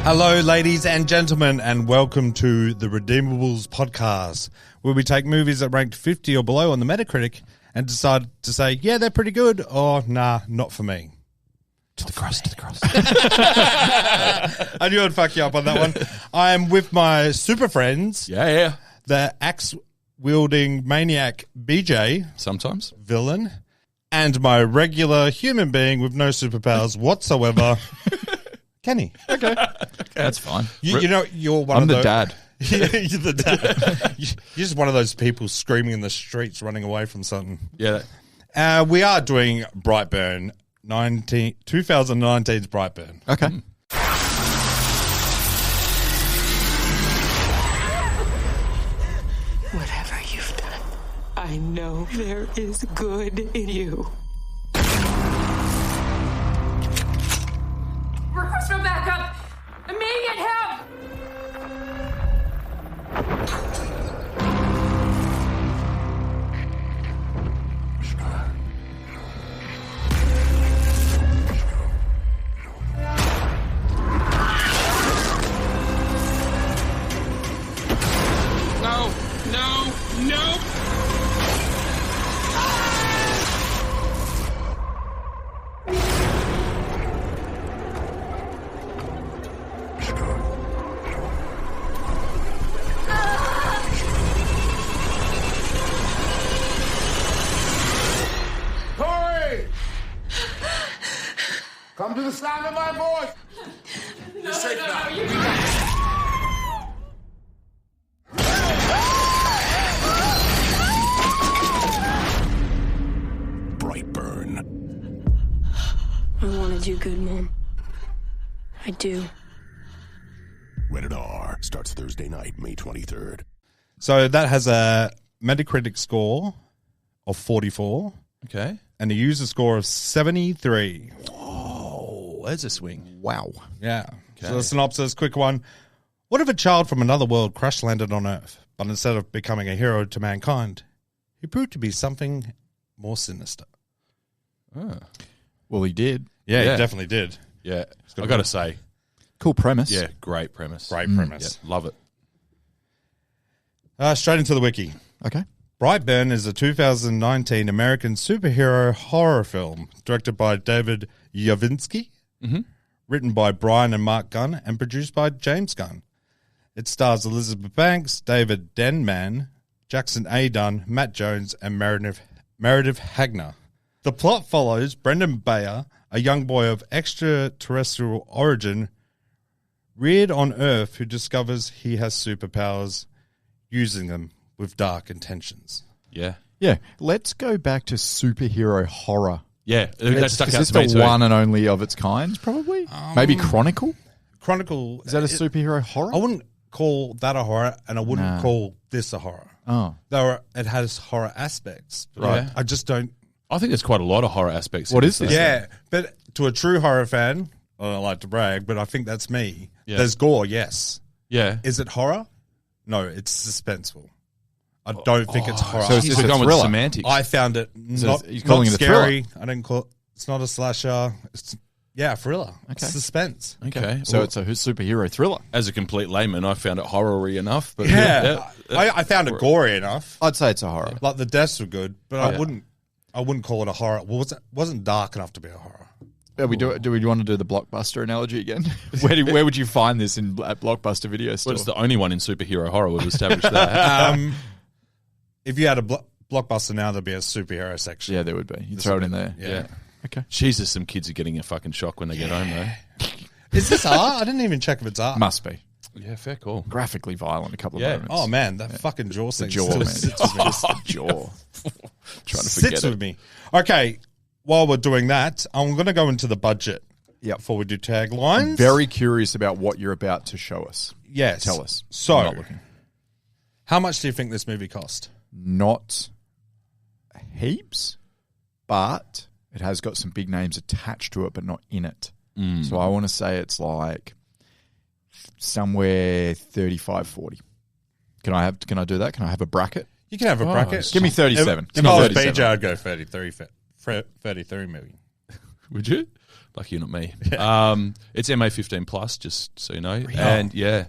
Hello, ladies and gentlemen, and welcome to the Redeemables podcast, where we take movies that ranked 50 or below on the Metacritic and decide to say, yeah, they're pretty good, or nah, not for me. To the cross. I knew I'd fuck you up on that one. I am with my super friends, Yeah. the axe-wielding maniac BJ, Sometimes. villain, and my regular human being with no superpowers whatsoever, Kenny. Okay. That's fine. You know, you're one I'm of the those... dad. You're the dad. You're just one of those people screaming in the streets, running away from something. Yeah. We are doing Brightburn, 2019's Brightburn. Okay. Whatever you've done, I know there is good in you. Request for backup! Immediate help! No! Corey! Come to the sound of my voice! You're safe now. Brightburn. I want to do good, Mom. I do. Rated R. Starts Thursday night, May 23rd. So that has a Metacritic score of 44 Okay. and a user score of 73. Oh, there's a swing. Wow. Yeah. Okay. So the synopsis, quick one. What if a child from another world crash landed on Earth, but instead of becoming a hero to mankind, he proved to be something more sinister? Oh. Well, he did. Yeah, Yeah. he definitely did. Yeah. I got to say, Cool premise. yeah, great premise. Great premise. Yeah, love it. Straight into the wiki. Okay. Brightburn is a 2019 American superhero horror film directed by David Yavinsky, written by Brian and Mark Gunn, and produced by James Gunn. It stars Elizabeth Banks, David Denman, Jackson A. Dunn, Matt Jones, and Meredith Hagner. The plot follows Brendan Bayer, a young boy of extraterrestrial origin, reared on Earth, who discovers he has superpowers, using them with dark intentions. Yeah. Yeah. Let's go back to superhero horror. Yeah. That Is stuck out this to me the too. one and only of its kind, probably? Maybe Chronicle? Chronicle... Is that a superhero horror? I wouldn't call that a horror, and I wouldn't call this a horror. Oh. It has horror aspects. But Right. I just don't... I think there's quite a lot of horror aspects. What in is this. this? Yeah, but to a true horror fan, I don't like to brag, but I think that's me. Yeah. There's gore, yes. Yeah. Is it horror? No, it's suspenseful. I don't think it's horror. So it's just We're a going with thriller. semantics. I found it not, he's calling not it a scary. I didn't call it... It's not a slasher. It's, yeah, thriller. It's Okay. suspense. Okay. So Well, it's a superhero thriller. as a complete layman, I found it horror-y enough. But Yeah. I found it gory enough. I'd say it's a horror. Like the deaths were good, but Oh, I wouldn't call it a horror. Well, wasn't dark enough to be a horror. Do we want to do the Blockbuster analogy again? Where would you find this at Blockbuster video store? Well, it's the only one in superhero horror. We've established that. If you had a Blockbuster now, there'd be a superhero section. Yeah, there would be. You'd throw it in there. Yeah. Okay. Jesus, some kids are getting a fucking shock when they get home, though. Is this art? I didn't even check if it's art. Must be. Yeah, fair call. Graphically violent a couple of Yeah. moments. Oh man, that fucking jaw thing jaw, still man. sits with me. Just the jaw. Trying to forget Sits it. with me. Okay, while we're doing that, I'm going to go into the budget. Yep. Before we do taglines. Very curious about what you're about to show us. Yes. Tell us. So, I'm not looking. how much do you think this movie cost? Not heaps, but it has got some big names attached to it, but not in it. So I want to say it's like somewhere 35, 40. Can I do that? Can I have a bracket? You can have a bracket. Give me 37. If I was BJ, I'd go 33 million. Would you? Lucky you're not me. It's MA15 plus, just so you know. Really? And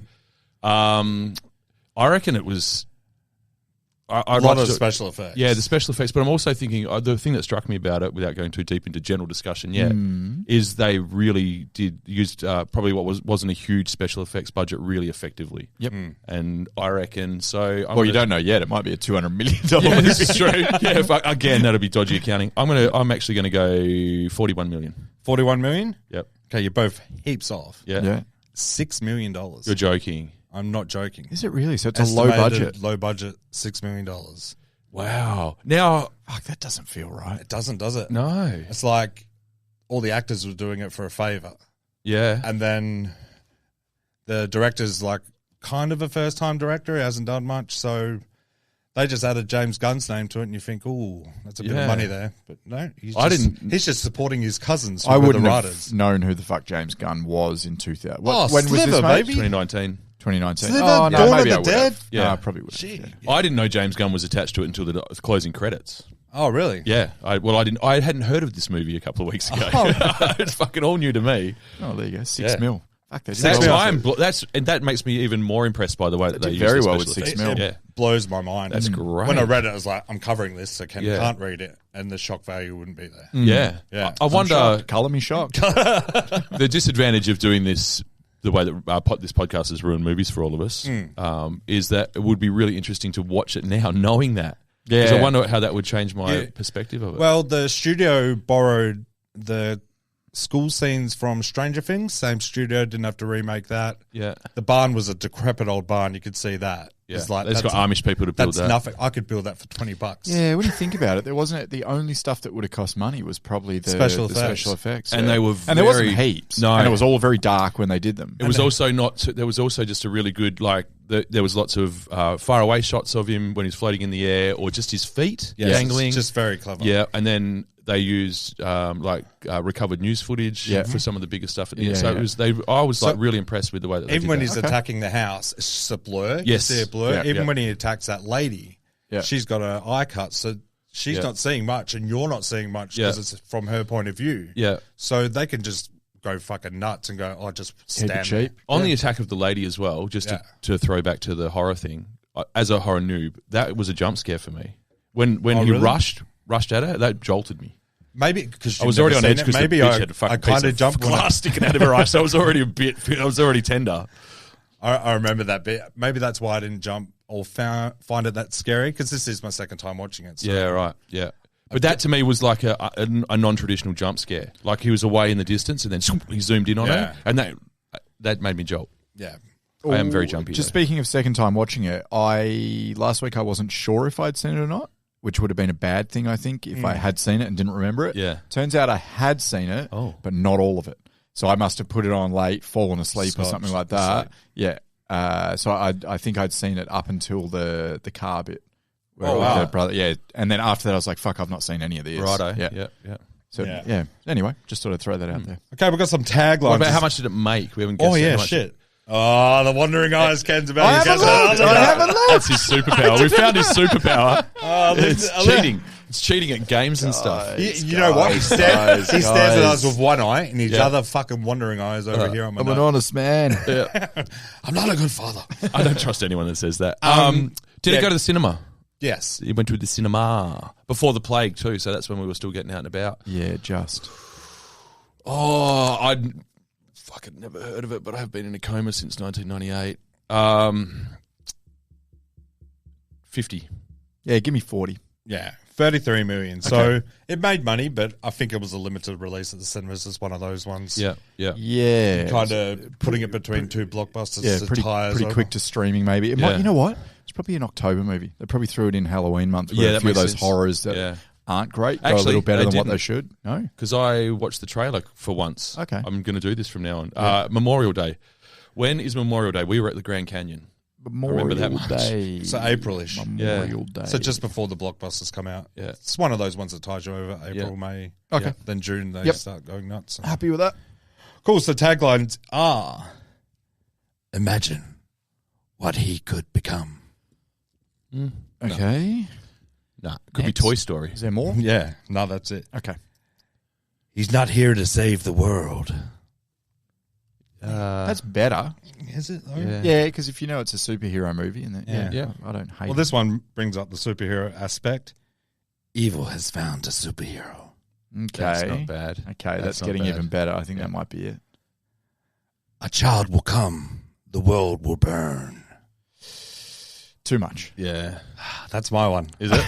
I reckon it was. A lot of special effects. Yeah, the special effects. But I'm also thinking the thing that struck me about it, without going too deep into general discussion yet, is they really did use probably what wasn't a huge special effects budget really effectively. Yep. And I reckon so. You don't know yet. It might be a $200 million Yeah, movie. this is true. Yeah, again, that'll be dodgy accounting. I'm actually going to go 41 million. 41 million? Yep. Okay, you're both heaps off. Yeah. $6 million. You're joking. I'm not joking. Is it really? So it's a low budget. Low budget, $6 million. Wow. Now, Fuck, that doesn't feel right. It doesn't, does it? no. It's like all the actors were doing it for a favor. Yeah. And then the director's like kind of a first-time director. He hasn't done much. So they just added James Gunn's name to it, and you think, ooh, that's a bit of money there. But no, he's just supporting his cousins. I wouldn't the have writers. known who the fuck James Gunn was in 2000. Oh, when was this, Sliver, mate? baby. 2019. 2019. Sliver, Oh, no, Dawn of maybe the I would Dead? have. Yeah. No, I probably would have. Gee. Yeah. I didn't know James Gunn was attached to it until the closing credits. Oh, really? Yeah. I hadn't heard of this movie a couple of weeks ago. It's fucking all new to me. Oh, there you go. 6 Yeah. mil. Fuck, they did That's well. why and that makes me even more impressed by the way that they did use very the well special with 6 effects. mil. Yeah. Blows my mind. That's great. When I read it, I was like, I'm covering this, so Ken Yeah. can't read it, and the shock value wouldn't be there. Yeah. Yeah. I wonder Colour me shocked. the disadvantage of doing this the way that this podcast has ruined movies for all of us is that it would be really interesting to watch it now knowing that. Because I wonder how that would change my perspective of it. Well, the studio borrowed the school scenes from Stranger Things. Same studio, didn't have to remake that. Yeah. The barn was a decrepit old barn. You could see that. Yeah. It's like, It's got Amish people to build that's that. nothing. I could build that for $20. Yeah, when you think about it, there wasn't the only stuff that would have cost money was probably the Special special effects. effects. And they were and there wasn't very- heaps. No. And it was all very dark when they did them. It was also there was also just a really good, there was lots of far away shots of him when he's floating in the air or just his feet dangling. Just very clever. Yeah, and then they used recovered news footage for some of the bigger stuff at the end. So it was I was really impressed with the way that they Even did when that. he's attacking the house, it's just a blur. Yes. You see a blur. Yeah. Even Yeah. when he attacks that lady, she's got her eye cut, so she's not seeing much, and you're not seeing much because it's from her point of view. Yeah. So they can just go fucking nuts and go, just Keep it stand cheap. On the attack of the lady as well, just to throw back to the horror thing, as a horror noob, that was a jump scare for me. When he really? rushed at her, that jolted me. Maybe because I was already on edge because maybe the bitch had a fucking kind piece of jumped when glass sticking out of her eye, so I was already I was already tender. I remember that bit. Maybe that's why I didn't jump or find it that scary, because this is my second time watching it. So. Yeah, right. Yeah. But that to me was like a non-traditional jump scare. Like he was away in the distance and then he zoomed in on her. And that made me jolt. Yeah. I am very jumpy. Just though. speaking of second time watching it, last week I wasn't sure if I'd seen it or not, which would have been a bad thing, I think, if I had seen it and didn't remember it. Yeah. Turns out I had seen it, but not all of it. So I must have put it on late, fallen asleep or something like that. Yeah. So I think I'd seen it up until the car bit. Oh, wow. The brother, yeah. And then after that, I was like, fuck, I've not seen any of these. Righto. Yeah. Yeah. So, yeah. Anyway, just thought I'd throw that out there. Okay, we've got some taglines. What about how much did it make? We haven't guessed. Oh, yeah, how much shit. Oh, the wandering eyes, Ken's about. I haven't looked. That's his superpower. We found his superpower. Oh, It's cheating. It's cheating at games and stuff. You know what? He stares at us with one eye, and his other fucking wandering eye is over here on my I'm an nose. honest man. I'm not a good father. I don't trust anyone that says that. Did it go to the cinema? Yes. It went to the cinema before the plague too, so that's when we were still getting out and about. Yeah, just. Oh, I'd fucking never heard of it, but I've been in a coma since 1998. 50. Yeah, give me 40. Yeah, 33 million. So it made money, but I think it was a limited release at the cinemas. It's one of those ones. Yeah. Yeah. Kind of putting it between two blockbusters. Yeah, to pretty tires over. quick to streaming maybe. It might, you know what? It's probably an October movie. They probably threw it in Halloween month where Yeah, a few that of makes those sense. horrors that Yeah. aren't great go Actually, a little better they than what didn't. they should. No? Because I watched the trailer for once. Okay. I'm going to do this from now on. Memorial Day. When is Memorial Day? We were at the Grand Canyon. Memorial that much. Day. So April-ish. Memorial Day. So just before the blockbusters come out. Yeah. It's one of those ones that ties you over April, May. Okay. Yeah. Then June, they start going nuts. Happy with that? Cool. So taglines are: imagine what he could become. Okay. Nah, could Next. be Toy Story. Is there more? Yeah. No, that's it. Okay. He's not here to save the world. That's better. Is it though? Yeah, because if you know it's a superhero movie, and then, Yeah. I don't hate. Well, this one brings up the superhero aspect. Evil has found a superhero. Okay, That's not bad. Okay, that's not getting bad. even better. I think that might be it. A child will come. The world will burn. Too much. Yeah. That's my one. Is it?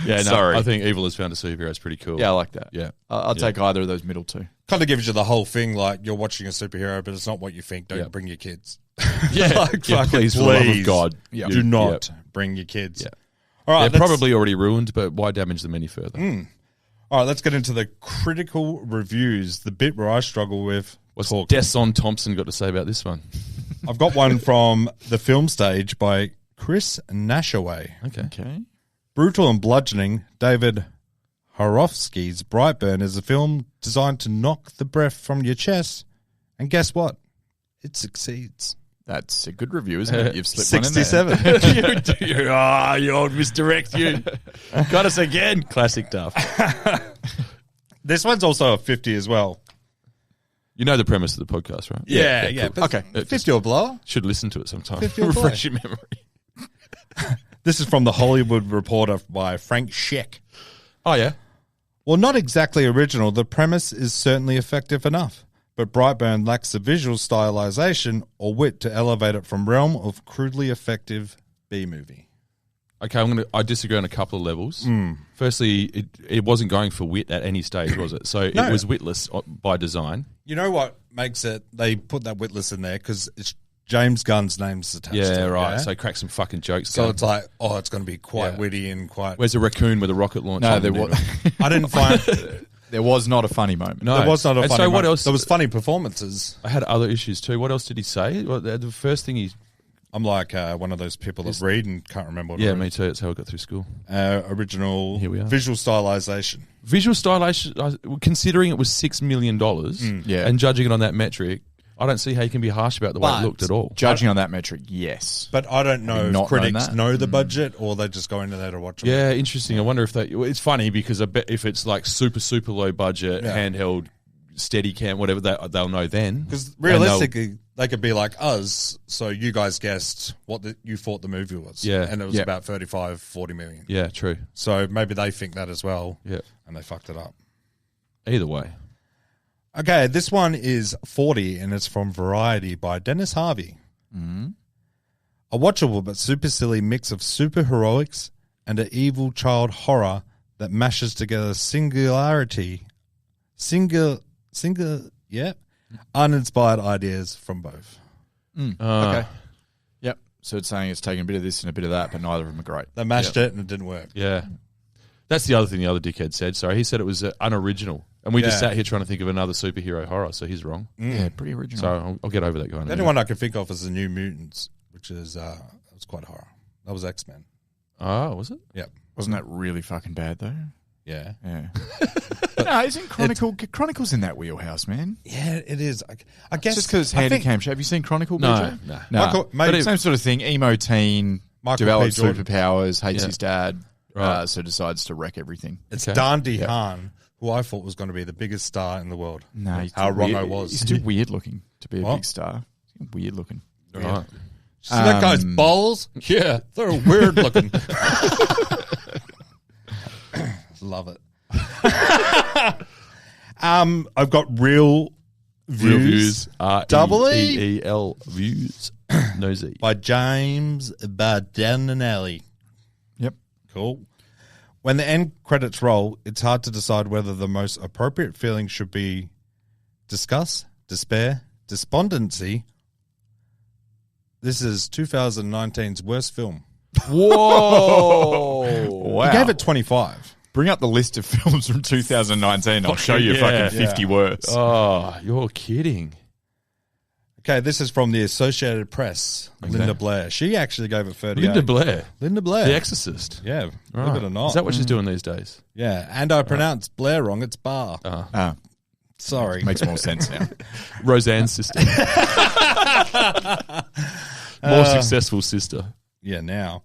Yeah, no, Sorry. I think Evil has found a superhero. It's pretty cool. Yeah, I like that. Yeah. I'll take either of those middle two. Kind of gives you the whole thing like you're watching a superhero, but it's not what you think. Don't Yeah. bring your kids. Yeah. Like, Yeah, fucking please, for the love of God. Yeah. do not bring your kids. Yeah. All right, They're let's- probably already ruined, but why damage them any further? All right, let's get into the critical reviews, the bit where I struggle with What's talking. Desson Thompson got to say about this one? I've got one from The Film Stage by Chris Nashaway. Okay. Brutal and bludgeoning, David Horofsky's Brightburn is a film designed to knock the breath from your chest, and guess what? It succeeds. That's a good review, isn't it? You've slipped one in there. 67. You old misdirect you. Got us again. Classic Duff. This one's also a 50 as well. You know the premise of the podcast, right? Yeah. cool. But Okay. 50 or below. Should listen to it sometime. 50 or below. Refresh your memory. This is from The Hollywood Reporter by Frank Scheck. Oh, yeah. Well, not exactly original. The premise is certainly effective enough, but Brightburn lacks the visual stylization or wit to elevate it from realm of crudely effective B-movie. Okay, I disagree on a couple of levels. Firstly, it wasn't going for wit at any stage, was it? So No. it was witless by design. You know what makes it? They put that witless in there because it's James Gunn's name's attached to Yeah, it. right. yeah? So crack some fucking jokes. So going. it's like, oh, it's going to be quite Yeah. witty and quite... Where's a raccoon with a rocket launcher? No, on there the was, I didn't find... there was not a funny moment. No. There was not a And funny so what moment. else? There was funny performances. I had other issues too. What else did he say? Well, the first thing he... I'm like one of those people that read and can't remember what Yeah, it me is. too. That's how I got through school. Original Here we are. visual stylization. Visual stylization, considering it was $6 million Yeah. and judging it on that metric, I don't see how you can be harsh about the way But- it looked at all. Judging on that metric, yes. But I don't know Have you if not known critics that? know the budget or they just go into there to watch them. Yeah, interesting. I wonder if they... It's funny because I bet if it's like super, super low budget, Yeah. handheld, steady cam, whatever, they'll know then. Because realistically, they could be like us, so you guys guessed what you thought the movie was. Yeah. And it was Yeah. about 35, 40 million. Yeah, true. So maybe they think that as well. Yeah. And they fucked it up. Either way. Okay, this one is 40 and it's from Variety by Dennis Harvey. A watchable but super silly mix of superheroics and an evil child horror that mashes together uninspired ideas from both. Okay. Yep. So it's saying it's taking a bit of this and a bit of that, but neither of them are great. They mashed it and it didn't work. Yeah. That's the other thing the other dickhead said. Sorry, he said it was unoriginal. And we just Yeah. sat here trying to think of another superhero horror, so he's wrong. Yeah, pretty original. So I'll get over that guy. in a The only minute. one I can think of is the New Mutants, which is that was quite horror. That was X-Men. Oh, was it? Yep. Wasn't that really fucking bad, though? Yeah. Yeah. No, isn't Chronicle's in that wheelhouse, man? Yeah, it is. I guess Just because it's I handy think cam show. Have you seen Chronicle? No, BJ? no. Michael- maybe- But same sort of thing. Emo teen, Michael develops P. Jordan. superpowers, hates Yeah. his dad, Right. so decides to wreck everything. It's Okay. Dan DeHaan, who I thought was going to be the biggest star in the world. No, he's How too wrong weird. I was. He's too weird looking to be a What? big star. Weird looking. Right. See that guy's balls? Yeah, they're weird looking. Love it. I've got real views. Double E? REEEL views. No Z. By James Bardanelli. Yep. Cool. When the end credits roll, it's hard to decide whether the most appropriate feeling should be disgust, despair, despondency. This is 2019's worst film. Whoa. Wow. I gave it 25. Bring up the list of films from 2019. I'll show you yeah. fucking 50 worse. Oh, you're kidding. Okay, this is from the Associated Press. Okay. Linda Blair. She actually gave it 38. Linda Blair. Linda Blair. The Exorcist. Yeah, Right. believe it or not. Is that what she's doing these days? Yeah, and I pronounced Blair wrong. It's Bar. Ah, Sorry. makes more sense now. Roseanne's sister. More successful sister. Yeah, now.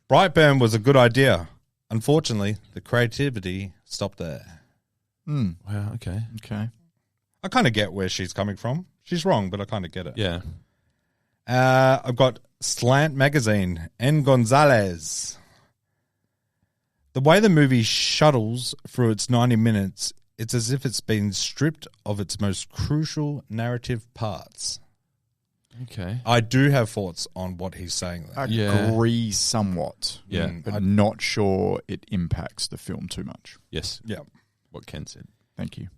Brightburn was a good idea. Unfortunately, the creativity Stop there. Wow, okay. Okay. I kind of get where she's coming from. She's wrong, but I kind of get it. Yeah. I've got Slant Magazine, N. Gonzalez. The way the movie shuttles through its 90 minutes, it's as if it's been stripped of its most crucial narrative parts. Okay. I do have thoughts on what he's saying there. Agree somewhat. Yeah. But I'm not sure it impacts the film too much. Yes. Yeah. What Ken said. Thank you.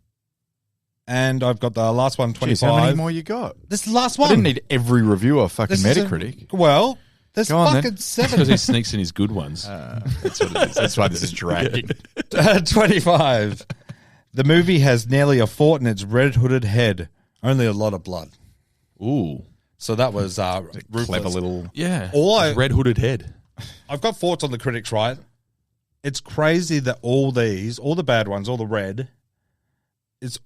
And I've got the last one, 25. Jeez, how many more you got? This is the last one. I didn't need every reviewer fucking This is Metacritic. Well, there's Go on, fucking then. 7. Because he sneaks in his good ones. That's what it is. That's why this is dragging. 25. The movie has nearly a fort in its red hooded head. Only a lot of blood. Ooh. So that was ruthless. Clever little... Yeah. His red hooded head. I've got thoughts on the critics, right? It's crazy that all the bad ones, all the red,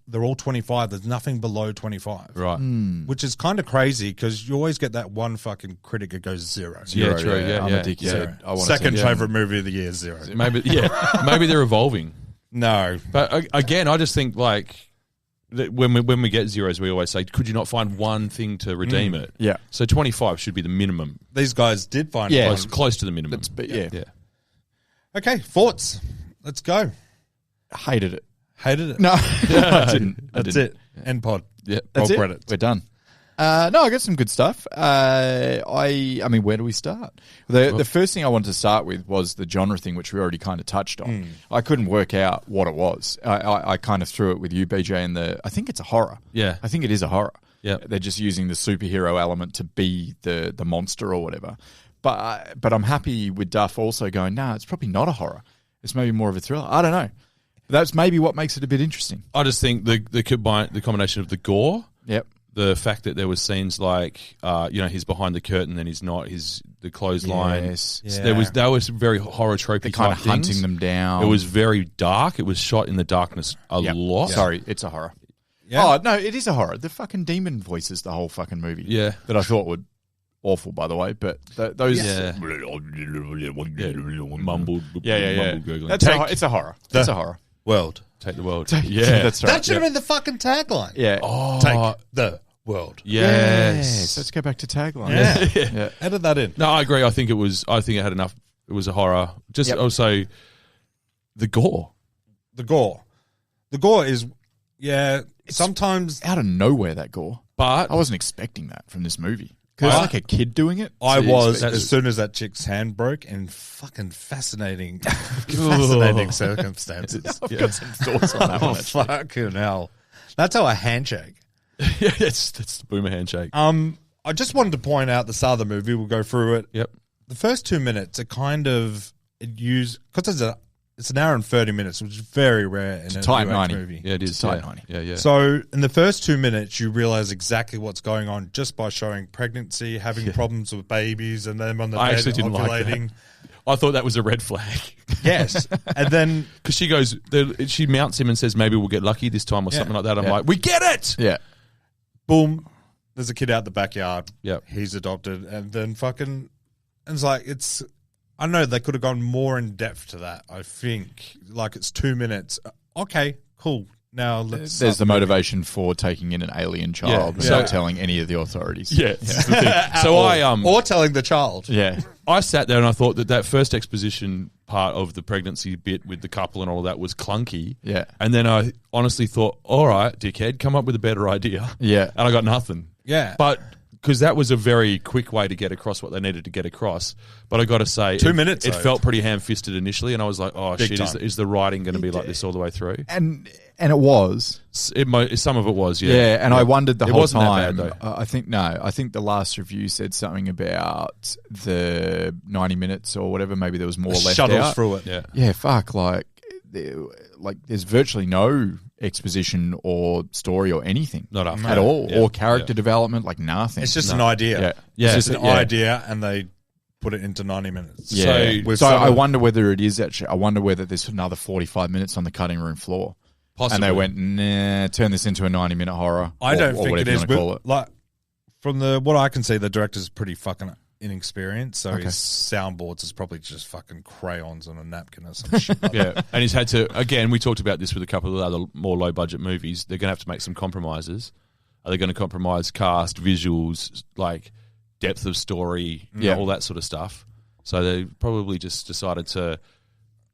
they're all 25. There's nothing below 25. Right. Which is kind of crazy because you always get that one fucking critic that goes zero. Yeah, true. Yeah, I'm yeah. a dickhead. I wanna Second see- favorite movie of the year, 0. Maybe, maybe they're evolving. No. But again, I just think like that when we get zeros, we always say, could you not find one thing to redeem it? Yeah. So 25 should be the minimum. These guys did find Yeah. one. Close to the minimum. Yeah. Yeah. Okay, thoughts. Let's go. Hated it. Hated it. No, I didn't. That's it. End pod. Yeah. That's Roll it. credits. We're done. No, I got some good stuff. I mean, where do we start? The first thing I wanted to start with was the genre thing, which we already kind of touched on. I couldn't work out what it was. I kind of threw it with you, BJ, and I think it's a horror. Yeah. I think it is a horror. Yeah. They're just using the superhero element to be the monster or whatever. But I'm happy with Duff also going, no, it's probably not a horror. It's maybe more of a thriller. I don't know. That's maybe what makes it a bit interesting. I just think the combination of the gore, Yep. the fact that there was scenes like, he's behind the curtain, then he's not. The clothesline. Yes. So that was very horror tropey. They're kind of type things. hunting them down. It was very dark. It was shot in the darkness a Yep. lot. Sorry, it's a horror. Yeah. Oh, no, it is a horror. The fucking demon voices the whole fucking movie. Yeah. That I thought would awful, by the way, but those... Yeah. Mumbled. Mumbled gurgling. It's a horror. It's a horror. World. Take the world. Yeah, that's right. That should have been the fucking tagline. Yeah. Oh, Take the world. yes. Let's go back to tagline. Yeah. Edit that in. No, I agree. I think it had enough. It was a horror. Just also the gore. The gore. The gore is, sometimes Out of nowhere, that gore. But I wasn't expecting that from this movie. Because it's like a kid doing it. I was that's- as soon as that chick's hand broke in fucking fascinating circumstances. I've got some thoughts on that Oh, one. actually. fucking hell. That's how I handshake. yeah, that's the boomer handshake. I just wanted to point out the start of the movie. We'll go through it. Yep. The first 2 minutes, because it's an hour and 30 minutes, which is very rare in a tight New Age 90. movie. Yeah, it is. It's tight, yeah. honey. Yeah. So in the first 2 minutes, you realize exactly what's going on just by showing pregnancy, having problems with babies, and them on the I bed actually didn't like ovulating. I thought that was a red flag. Yes, and then Because she mounts him and says, maybe we'll get lucky this time or something like that. I'm Yeah. like, we get it! Yeah. boom, there's a kid out the backyard. Yep. He's adopted, and then and it's like I don't know, they could have gone more in depth to that. I think like it's 2 minutes. Okay, cool. Now let's. There's the motivation for taking in an alien child Yeah. without Yeah. telling any of the authorities. Yeah. This is the thing. So or telling the child. Yeah. I sat there and I thought that first exposition part of the pregnancy bit with the couple and all of that was clunky. Yeah. And then I honestly thought, all right, dickhead, come up with a better idea. Yeah. And I got nothing. Yeah. But because that was a very quick way to get across what they needed to get across. But I got to say, 2 minutes, It though. felt pretty ham-fisted initially, and I was like, oh, Big shit, time. is the writing going to be like this all the way through? And it was. Some of it was, yeah. Yeah, and I wondered the It whole wasn't that time. bad, though. I think the last review said something about the 90 minutes or whatever. Maybe there was more left Shuttles out. through it. Yeah. Yeah, fuck. There's virtually no exposition or story or anything Not after at that. all, Yeah. or character Yeah. development. Like nothing. It's just an idea. Yeah. Yeah. It's just an Yeah. idea, and they put it into 90 minutes. Yeah. With So some I of- wonder whether it is actually. I wonder whether there's another 45 minutes on the cutting room floor. Possibly. And they went, nah, turn this into a 90-minute horror. I don't or think it whatever you is. wanna call it. Like from what I can see, the director's pretty fucking inexperienced, so his soundboards is probably just fucking crayons on a napkin or some shit. Like Yeah, and he's had to, again, we talked about this with a couple of other more low-budget movies. They're going to have to make some compromises. Are they going to compromise cast, visuals, like depth of story, all that sort of stuff? So they probably just decided to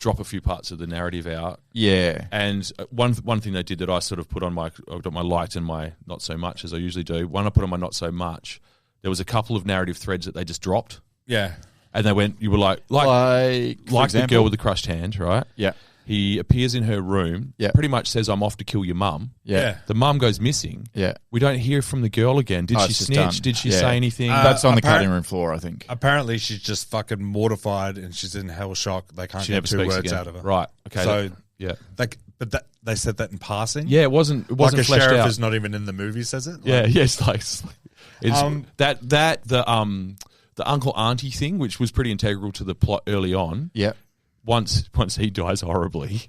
drop a few parts of the narrative out. Yeah. And one thing they did that I sort of put on I've got my liked and my not so much, as I usually do. One I put on my not so much, there was a couple of narrative threads that they just dropped. Yeah. And they went, you were like the girl with the crushed hand, right? Yeah. He appears in her room, pretty much says, I'm off to kill your mum. Yeah. The mum goes missing. Yeah. We don't hear from the girl again. Did she snitch? Did she say anything? That's on the cutting room floor, I think. Apparently, she's just fucking mortified and she's in hell shock. They can't She get never two speaks words again. out of her. Right. Okay. So, they said that in passing? Yeah, it wasn't Like a fleshed sheriff out. is not even in the movie says it? The uncle auntie thing, which was pretty integral to the plot early on. Yeah. Once he dies horribly,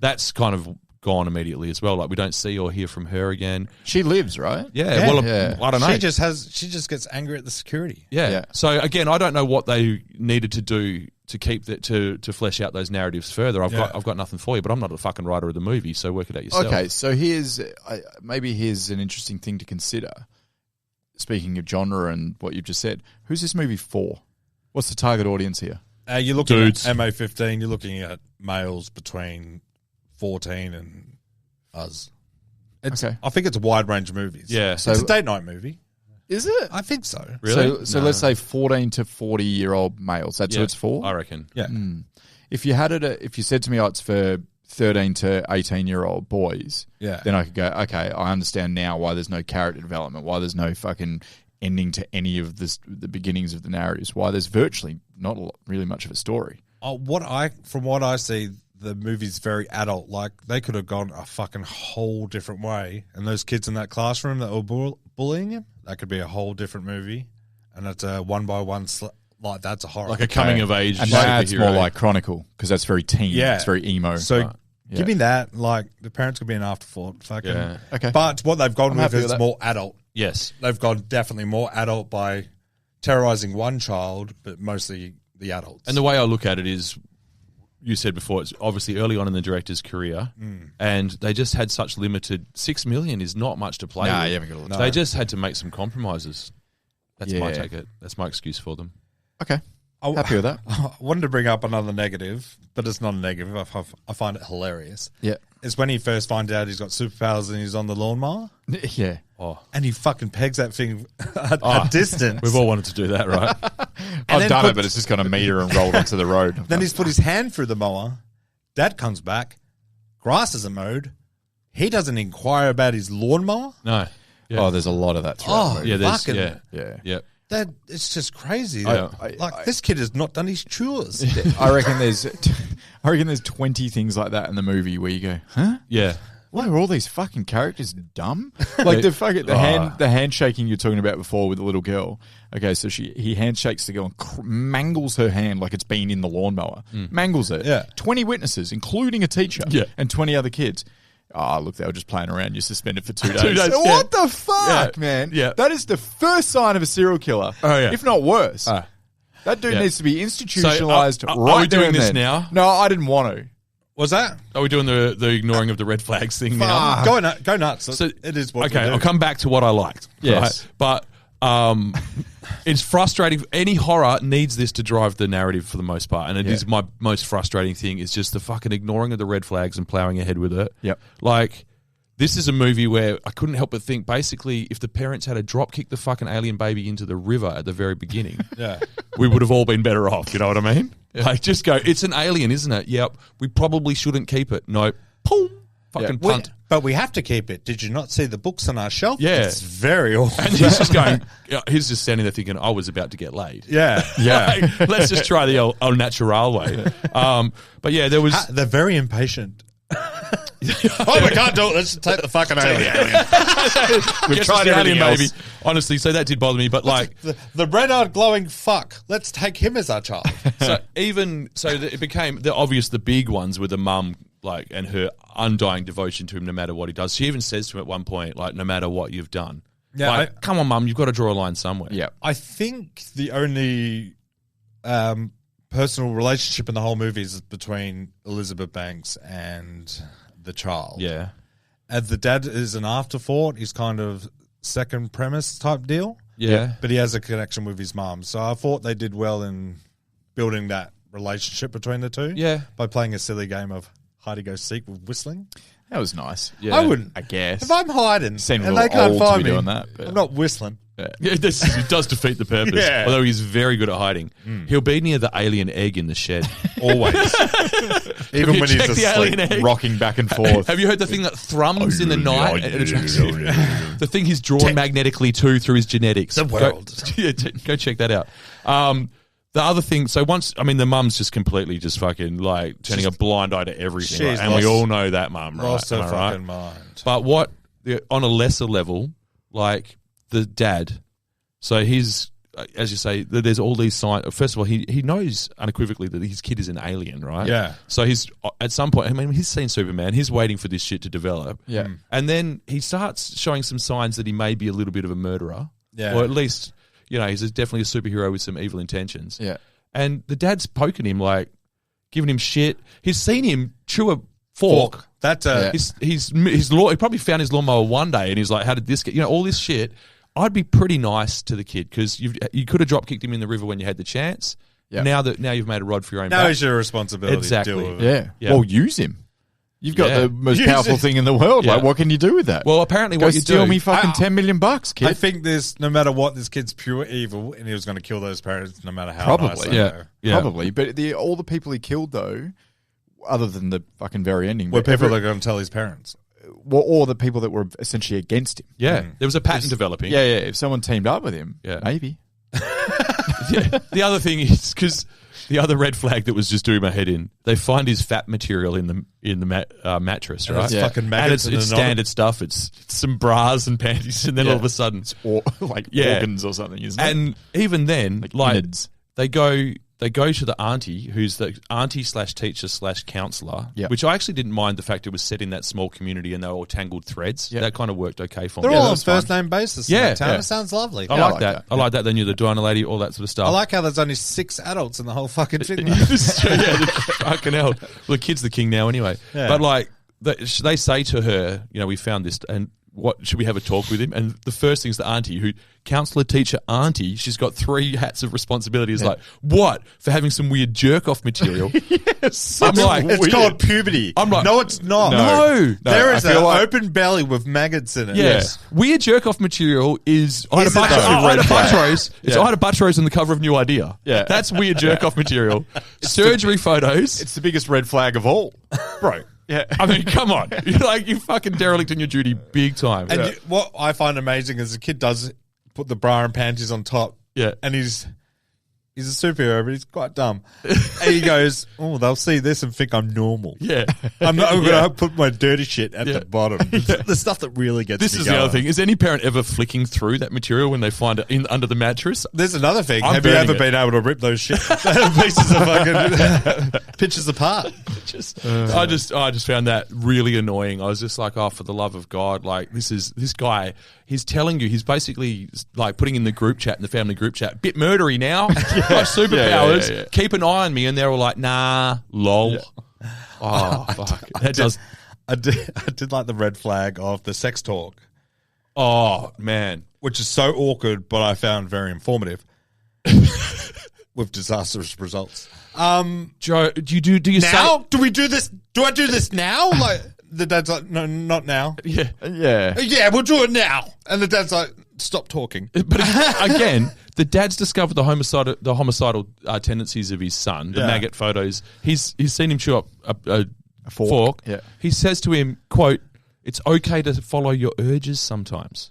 that's kind of gone immediately as well. Like, we don't see or hear from her again. She lives, right? Yeah. Well, I don't know. She just gets angry at the security. Yeah. So again, I don't know what they needed to do to keep that to flesh out those narratives further. I've got nothing for you, but I'm not a fucking writer of the movie, so work it out yourself. Okay, so here's an interesting thing to consider. Speaking of genre and what you've just said, who's this movie for? What's the target audience here? You're looking Dudes. at MA15. You're looking at males between 14 and us. Okay. I think it's a wide range of movies. Yeah. It's a date night movie. Is it? I think so. Really? So let's say 14 to 40-year-old males. That's who it's for? I reckon. Yeah. If you said to me, it's for 13 to 18-year-old boys, then I could go, okay, I understand now why there's no character development, why there's no fucking ending to any of the beginnings of the narratives, why there's virtually not really much of a story. From what I see, the movie's very adult. Like, they could have gone a fucking whole different way. And those kids in that classroom that were bullying him, that could be a whole different movie. And it's a one-by-one, like, that's a horror. Like a coming-of-age And that's superhero. more like Chronicle, because that's very teen. Yeah. It's very emo. So give me that. Like, the parents could be an afterthought. Fucking. Yeah. Okay. But what they've gone I'm with happy with is that. more adult. Yes. They've gone definitely more adult by terrorizing one child, but mostly the adults. And the way I look at it is, you said before, it's obviously early on in the director's career, and they just had such limited. $6 million is not much to play with. You haven't got a lot. They just had to make some compromises. That's my take. That's my excuse for them. Okay. Happy with that. I wanted to bring up another negative, but it's not a negative. I find it hilarious. Yeah. It's when he first finds out he's got superpowers and he's on the lawnmower. Yeah. Oh, And he fucking pegs that thing at a distance. we've all wanted to do that, right? I've then done put- it, but it's just gone a meter and rolled onto the road. Then he's put his hand through the mower. Dad comes back. Grass isn't mowed. He doesn't inquire about his lawnmower. No. Yeah. Oh, there's a lot of that throughout the movie. yeah. There's fucking- Yeah. That it's just crazy. Yeah. This kid has not done his chores. I reckon there's 20 things like that in the movie where you go, huh? Yeah. Why are all these fucking characters dumb? Like the handshaking you're talking about before with the little girl. Okay, so he handshakes the girl and mangles her hand like it's been in the lawnmower. Mangles it. Yeah. 20 witnesses, including a teacher. Yeah. And 20 other kids. Oh, look, they were just playing around. You're suspended for 2 days. 2 days, What the fuck, Yeah. man? Yeah. That is the first sign of a serial killer. Oh, yeah. If not worse. That dude Yeah. needs to be institutionalized So, are right we doing there and this then. now? No, I didn't want to. Was that? Are we doing the ignoring of the red flags thing now? Go nuts. So It is what okay, we do. I'll come back to what I liked. Yes. Right? But it's frustrating. Any horror needs this to drive the narrative for the most part. And it is my most frustrating thing is just the fucking ignoring of the red flags and plowing ahead with it. Yep. Like, this is a movie where I couldn't help but think, basically, if the parents had a drop kick the fucking alien baby into the river at the very beginning, we would have all been better off. You know what I mean? Like, just go, it's an alien, isn't it? Yep. We probably shouldn't keep it. No. Boom. Fucking punt. But we have to keep it. Did you not see the books on our shelf? Yeah. It's very awful. And he's just going, he's just standing there thinking, I was about to get laid. Yeah. Like, let's just try the au natural way. But yeah, there was. They're very impatient. Oh, we can't do it. Let's take the fucking alien. We've tried everything else. Honestly, so that did bother me. But like, The red-eyed glowing fuck. Let's take him as our child. it became the big ones with the mum, like, and her undying devotion to him no matter what he does. She even says to him at one point, like, no matter what you've done. Yeah, Like, come on, Mum, you've got to draw a line somewhere. Yeah. I think the only personal relationship in the whole movie is between Elizabeth Banks and the child. Yeah. As the dad is an afterthought, he's kind of second premise type deal. Yeah. But he has a connection with his mum. So I thought they did well in building that relationship between the two. Yeah. By playing a silly game of hide and go seek with whistling. That was nice. Yeah. I wouldn't. I guess. If I'm hiding Seemed a and little they can't old to find be me, doing that, but- I'm not whistling. Yeah, it does defeat the purpose. Yeah. Although he's very good at hiding. He'll be near the alien egg in the shed. Always. Even you when check he's the alien asleep. egg? Rocking back and forth. Have you heard the thing that thrums in the night? And it attracts you? The thing he's drawn magnetically to through his genetics. The world. Go check that out. The other thing, so once, I mean, the mum's just completely just fucking like turning a blind eye to everything. Right? She's And we lost- all know that mum, right? Lost her Am I fucking right? mind. But on a lesser level, like the dad, so he's, as you say, there's all these signs. First of all, he knows unequivocally that his kid is an alien, right? Yeah. So he's, at some point, I mean, he's seen Superman. He's waiting for this shit to develop. Yeah. And then he starts showing some signs that he may be a little bit of a murderer. Yeah. Or at least, he's definitely a superhero with some evil intentions. Yeah. And the dad's poking him, like, giving him shit. He's seen him chew a fork. That's He probably found his lawnmower one day and he's like, how did this get, all this shit. I'd be pretty nice to the kid because you could have drop kicked him in the river when you had the chance. Yeah. Now you've made a rod for your own now back. it's your responsibility Exactly. to deal with it. Yeah. Well, use him. You've got Yeah. the most Use powerful it. thing in the world. Yeah. Like, what can you do with that? Well, apparently Go what you steal do... me fucking $10 million, kid. I think there's, no matter what, this kid's pure evil and he was going to kill those parents no matter how Probably. nice they Yeah. are. Yeah. Probably. But all the people he killed, though, other than the fucking very ending, Were but people that are going to tell his parents. were all the people that were essentially against him. Yeah. There was a pattern developing. Yeah, yeah. If someone teamed up with him, Yeah. maybe. Yeah. The other thing is, because the other red flag that was just doing my head in, they find his fat material in the mattress, right? It's fucking And maggots it's standard stuff. It's some bras and panties, and then all of a sudden, Or like Yeah. organs or something, isn't it? and even then, like innards. they go to the auntie, who's the auntie/teacher/counselor, Yep. which I actually didn't mind the fact it was set in that small community and they were all tangled threads. Yep. That kind of worked okay for They're me. all on that's fine. first name basis Yeah, in that town. yeah. It sounds lovely. I Yeah, like that. that. I like that. They knew the Diner Lady, all that sort of stuff. I like how there's only 6 adults in the whole fucking thing. Yeah, fucking hell. Well, the kid's the king now anyway. Yeah. But like, they say to her, we found this, and what should we have a talk with him? And the first thing's the auntie, counselor, teacher, auntie. She's got 3 hats of responsibility. Is like, what for having some weird jerk off material? Yes. I'm like, It's called puberty. I'm like, no, it's not. No. There I is feel an like- open belly with maggots in it. Yes. Weird jerk off material is Ida Is it though? Buttrose. It's Yeah. Ida Buttrose on the cover of New Idea. Yeah. That's weird jerk off material. Surgery photos. It's the biggest red flag of all. Bro. Yeah. I mean, come on. You fucking derelict in your duty big time. And what I find amazing is the kid does put the bra and panties on top. Yeah. And he's a superhero, but he's quite dumb. And he goes, "Oh, they'll see this and think I'm normal. Yeah. I'm going to put my dirty shit at Yeah. the bottom. The stuff that really gets This me is going. the other thing. Is any parent ever flicking through that material when they find it under the mattress? There's another thing. I'm Have you burning ever it. been able to rip those shit pieces of fucking pictures apart? I just found that really annoying. I was just like, oh, for the love of God, like this guy, he's telling you, he's basically like putting in the group chat, in the family group chat, bit murdery now, got superpowers, Yeah. keep an eye on me, and they're all like, nah, lol. Yeah. Oh, fuck. That does. I did like the red flag of the sex talk, Oh, man. which is so awkward, but I found very informative with disastrous results. Joe, do you Now? say? Do we do this? Do I do this now? Like the dad's like, no, not now. Yeah. Yeah. Yeah, we'll do it now. And the dad's like, stop talking. But again, the dad's discovered the homicidal tendencies of his son, the Yeah. maggot photos. He's seen him chew up a fork. Yeah. He says to him, quote, "It's okay to follow your urges sometimes."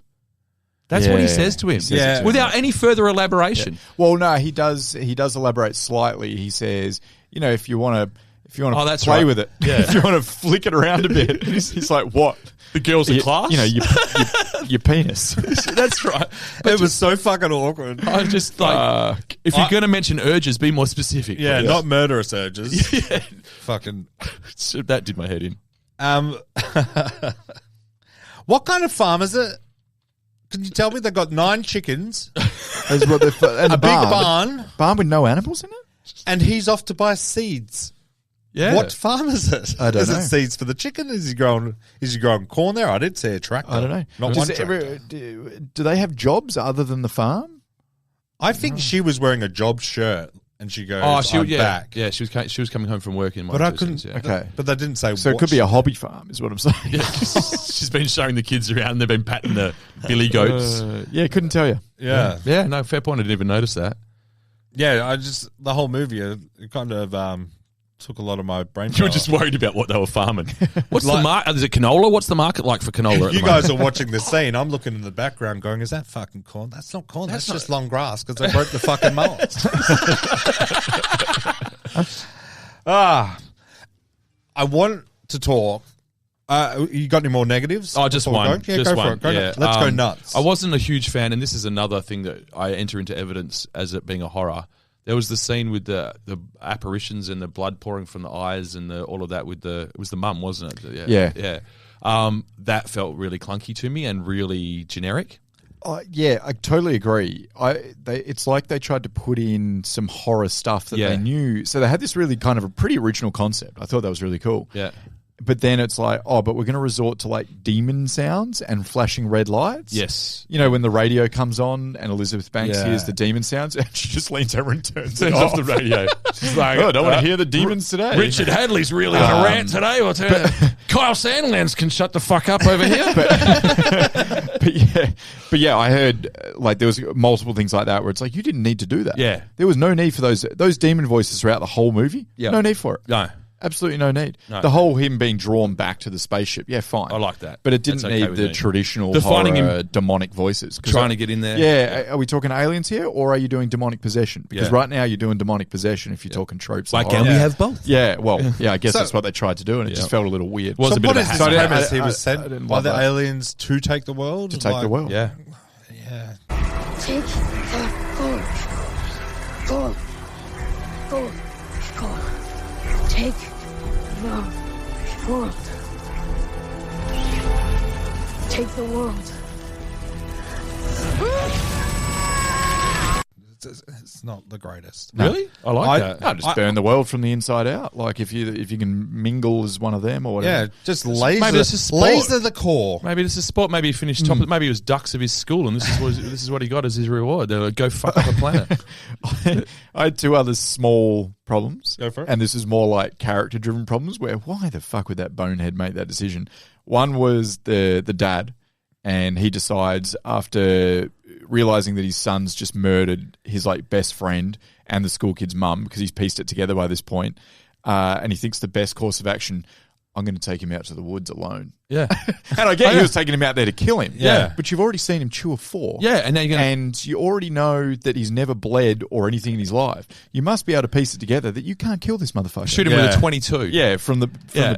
That's what he Yeah. says to him. He says it to Without any further elaboration. Well, no, he does elaborate slightly. He says, if you want to Oh, that's play right. with it, Yeah. if you want to flick it around a bit, he's like, what? The girls in class? Your penis. That's right. It was so fucking awkward. I was just like, if you're going to mention urges, be more specific. Yeah, please. not murderous urges. Fucking. So that did my head in. What kind of farm is it? Can you tell me they've got 9 chickens, and a big barn, with no animals in it? and he's off to buy seeds? Yeah. What farm is it? I don't is know. it seeds for the chicken? Is he growing corn there? I did see a tractor. I don't know. Not Does one it tractor. ever- do they have jobs other than the farm? I think she was wearing a job shirt, and she goes, "I'm yeah, back." yeah. She was coming home from work in one. But I of those couldn't. things, yeah. Okay. But they didn't say. So it what could be a she- hobby farm, is what I'm saying. Yeah, she's been showing the kids around. They've been patting the billy goats. Yeah, couldn't tell you. Yeah, Yeah, no, fair point. I didn't even notice that. yeah. The whole movie, it kind of took a lot of my brain. You were power. just worried about what they were farming. What's the Like- market? Is it canola? What's the market like for canola? At You the guys moment? are watching the scene. I'm looking in the background, going, "Is that fucking corn? That's not corn. That's just long grass because they broke the fucking mold." I want to talk. You got any more negatives? Oh, just before we one. go? Yeah, Just go one. for it. Go yeah. nuts. Let's go nuts. I wasn't a huge fan, and this is another thing that I enter into evidence as it being a horror. There was the scene with the apparitions and the blood pouring from the eyes and all of that it was the mum, wasn't it? Yeah. That felt really clunky to me and really generic. Yeah, I totally agree. It's like they tried to put in some horror stuff that Yeah. they knew. So they had this really kind of a pretty original concept. I thought that was really cool. Yeah. But then it's like, but we're going to resort to like demon sounds and flashing red lights. Yes. You know, when the radio comes on and Elizabeth Banks Yeah. hears the demon sounds, and she just leans over and turns it Turns off off the radio. She's like, I don't want to hear the demons today. Richard Hadley's really on a rant today. I'll tell you. Kyle Sandlands can shut the fuck up over here. But yeah, I heard like there was multiple things like that where it's like you didn't need to do that. Yeah. There was no need for those demon voices throughout the whole movie. Yeah. No need for it. No. Absolutely no need. No. The whole him being drawn back to the spaceship, yeah, fine. I like that. But it didn't That's okay need with the me. traditional The finding horror, demonic voices. 'Cause Trying to get in there. Yeah, are we talking aliens here, or are you doing demonic possession? Because Yeah. right now you're doing demonic possession if you're talking tropes. Why of can't horror. we have both? Yeah, well, yeah, I guess So- that's what they tried to do, and it just felt a little weird. Was a bit what of a is his hassle. premise? He I was sent didn't by love the that. aliens to take the world? To take the world. Yeah. Yeah. Take the gold. Gold. Gold. Gold. Take the world. Take the world. It's not the greatest. Really? I like that. No, just burn the world from the inside out. Like if you can mingle as one of them or whatever. Yeah, just laser, Maybe this is sport. laser the core. Maybe this is sport. Maybe he finished top. Maybe he was ducks of his school, and this is what he got as his reward. They're like, go fuck up a planet. I had two other small problems. Go for it. And this is more like character-driven problems where why the fuck would that bonehead make that decision? One was the dad, and he decides after realizing that his son's just murdered his like best friend and the school kid's mum because he's pieced it together by this point, and he thinks the best course of action, I'm going to take him out to the woods alone. Yeah. And I get he was taking him out there to kill him. Yeah. But you've already seen him chew a fork. Yeah, and now you're gonna- And you already know that he's never bled or anything in his life. You must be able to piece it together that you can't kill this motherfucker. Shoot him with a 22. Yeah, from the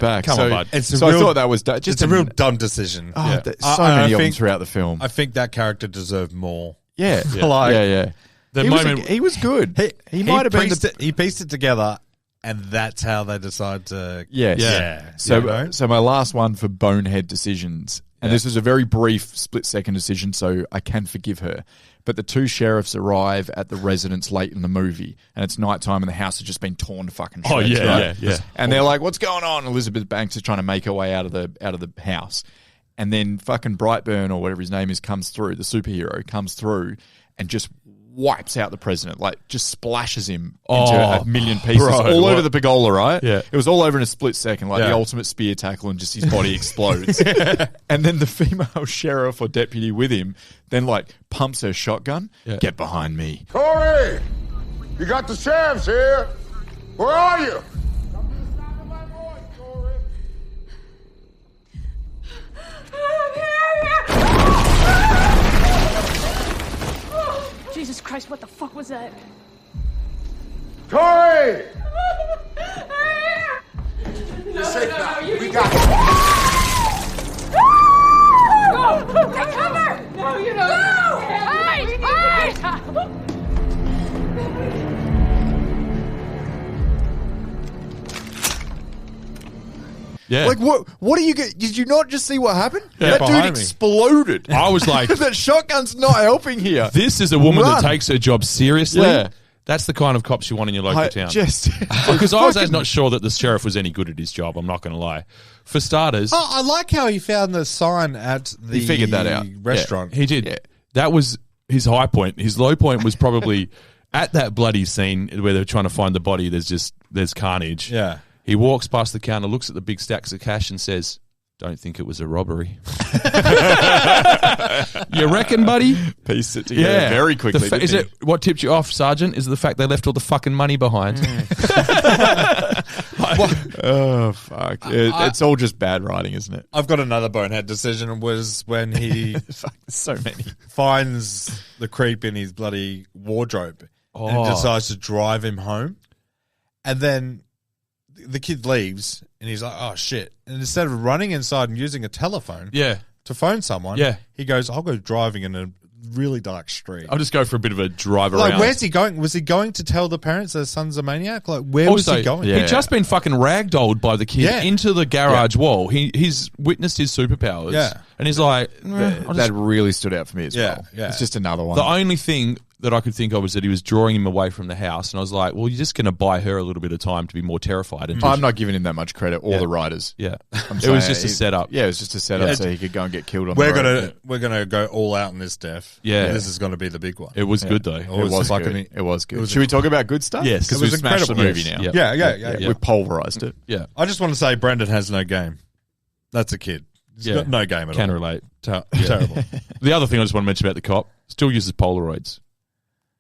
back. come on, bud. It's a so real- I thought that was just It's a real dumb decision. Oh, there's so I many of them think- throughout the film. I think that character deserved more. Yeah, Like- yeah. The he, moment- he was good. He might have been He pieced it together, and that's how they decide to. Yes. Yeah. So, You know? so my last one for bonehead decisions, and this was a very brief split-second decision, so I can forgive her. But the two sheriffs arrive at the residence late in the movie, and it's nighttime, and the house has just been torn to fucking shreds. Oh, yeah, right? yeah. And they're like, "What's going on?" Elizabeth Banks is trying to make her way out of the house, and then fucking Brightburn or whatever his name is comes through. The superhero comes through and just wipes out the president, like just splashes him into a million pieces bro, all what? over the pergola, right? Yeah. It was all over in a split second, like Yeah. the ultimate spear tackle, and just his body explodes. And then the female sheriff or deputy with him then like pumps her shotgun. Yeah. Get behind me. Corey! You got the sheriffs here. Where are you? Jesus Christ, what the fuck was that? Corey! You're safe now. We got you. Take cover! No, you don't. No! Hey! Yeah. Like, what are you get? Did you not just see what happened? Yeah, That dude behind me. exploded. I was like, that shotgun's not helping here. this is a woman Run. that takes her job seriously. Yeah. That's the kind of cops you want in your local town. Because I was not sure that the sheriff was any good at his job, I'm not going to lie. For starters... Oh, I like how he found the sign at the He figured that out. restaurant. He did. Yeah. That was his high point. His low point was probably at that bloody scene where they're trying to find the body. There's carnage. Yeah. He walks past the counter, looks at the big stacks of cash, and says, "Don't think it was a robbery." You reckon, buddy? Piece it together very quickly. Is it what tipped you off, Sergeant? Is it the fact they left all the fucking money behind? Oh fuck! It's all just bad writing, isn't it? I've got another bonehead decision was when he Fuck, there's so many. finds the creep in his bloody wardrobe and Oh. decides to drive him home. And then the kid leaves and he's like, oh shit. And instead of running inside and using a telephone Yeah. to phone someone, Yeah. he goes, I'll go driving in a really dark street. I'll just go for a bit of a drive Like, around. where's he going? Was he going to tell the parents their son's a maniac? Like, where was he going? He'd just been fucking ragdolled by the kid Yeah. into the garage wall. He's witnessed his superpowers. Yeah. And he's like, That really stood out for me as Yeah, well. yeah. It's just another one. the only thing that I could think of was that he was drawing him away from the house. And I was like, well, you're just going to buy her a little bit of time to be more terrified. And I'm not giving him that much credit, or the writers. yeah. I'm It saying was just a setup. Yeah, it was just a setup Yeah. so he could go and get killed on We're the road. gonna go all out in this death. Yeah. This is gonna be the big one. It was good, though. It It was fucking- good. It was good. it was Should we talk about good stuff? Yes. because It was we've smashed the incredible. movie Yes. now. Yeah. Yeah. We've pulverized it. Yeah. I just want to say Brendan has no game. That's a kid. He's Yeah. got no game at Can all. relate. Terrible. The other thing I just want to mention about the cop, still uses Polaroids.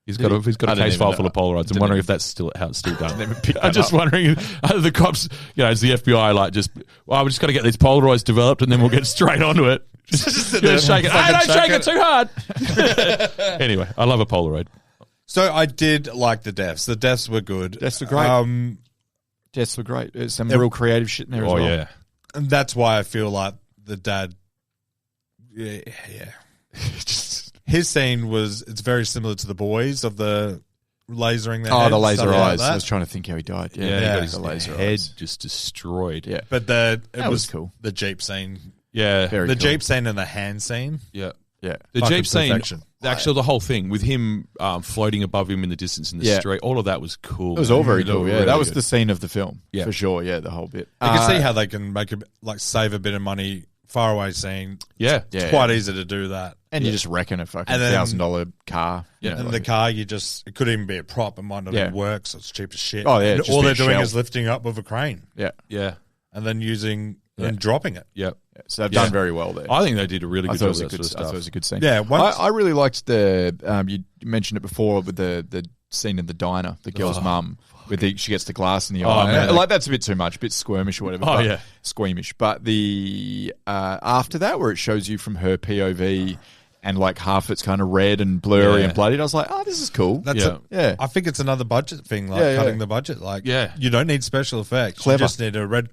He's got a I case didn't even file know. full of Polaroids. I'm Didn't wondering even- if that's still how it's still done. Never picked I'm that just up. wondering, the cops, as the FBI, like just, well, we just got to get these Polaroids developed and then we'll get straight onto it. Just shake it. Hey, don't shake it too hard. Anyway, I love a Polaroid. So I did like the deaths. The deaths were good. Deaths were great. Deaths were great. There's some real creative shit in there as well. yeah. And that's why I feel like the dad. Yeah. His scene it's very similar to the boys of the lasering their Oh, heads, the laser stuff like eyes. that. I was trying to think how he died. Yeah, Yeah, he got his the laser head eyes. just destroyed. Yeah. But That was cool. The Jeep scene. Yeah. Very The cool. Jeep scene and the hand scene. Yeah. Yeah. The Fucking Jeep scene, perfection. actually, the whole thing with him floating above him in the distance in the Yeah. street, all of that was cool. It was all very It cool. looked Yeah, really that was good. the scene of the film. Yeah. For sure. Yeah, the whole bit. You can see how they can save a bit of money. Far away scene. Yeah. Yeah. It's quite easy to do that. And you just reckon a fucking And then- $1,000 car. Yeah. You know, And like- the car, it could even be a prop. It might not Yeah. even work, so it's cheap as shit. Oh, yeah, And just all be they're a doing shelf. is lifting up with a crane Yeah. Yeah. and then and dropping it. Yeah. So they've Yeah. done very well there. I think they did a really I good thought job it was of a that good. sort I of thought it was stuff. a good scene. Yeah, once- I really liked the. You mentioned it before with the scene in the diner, the girl's mum, with she gets the glass in the eye. man. Like that's a bit too much, a bit squirmish or whatever. Oh, but- yeah. squeamish. But the after that, where it shows you from her POV. And like half it's kind of red and blurry Yeah. and bloodied. I was like, oh, this is cool. That's Yeah. Yeah. I think it's another budget thing, like Yeah, yeah. cutting the budget. Like, Yeah. you don't need special effects. Clever. You just need a red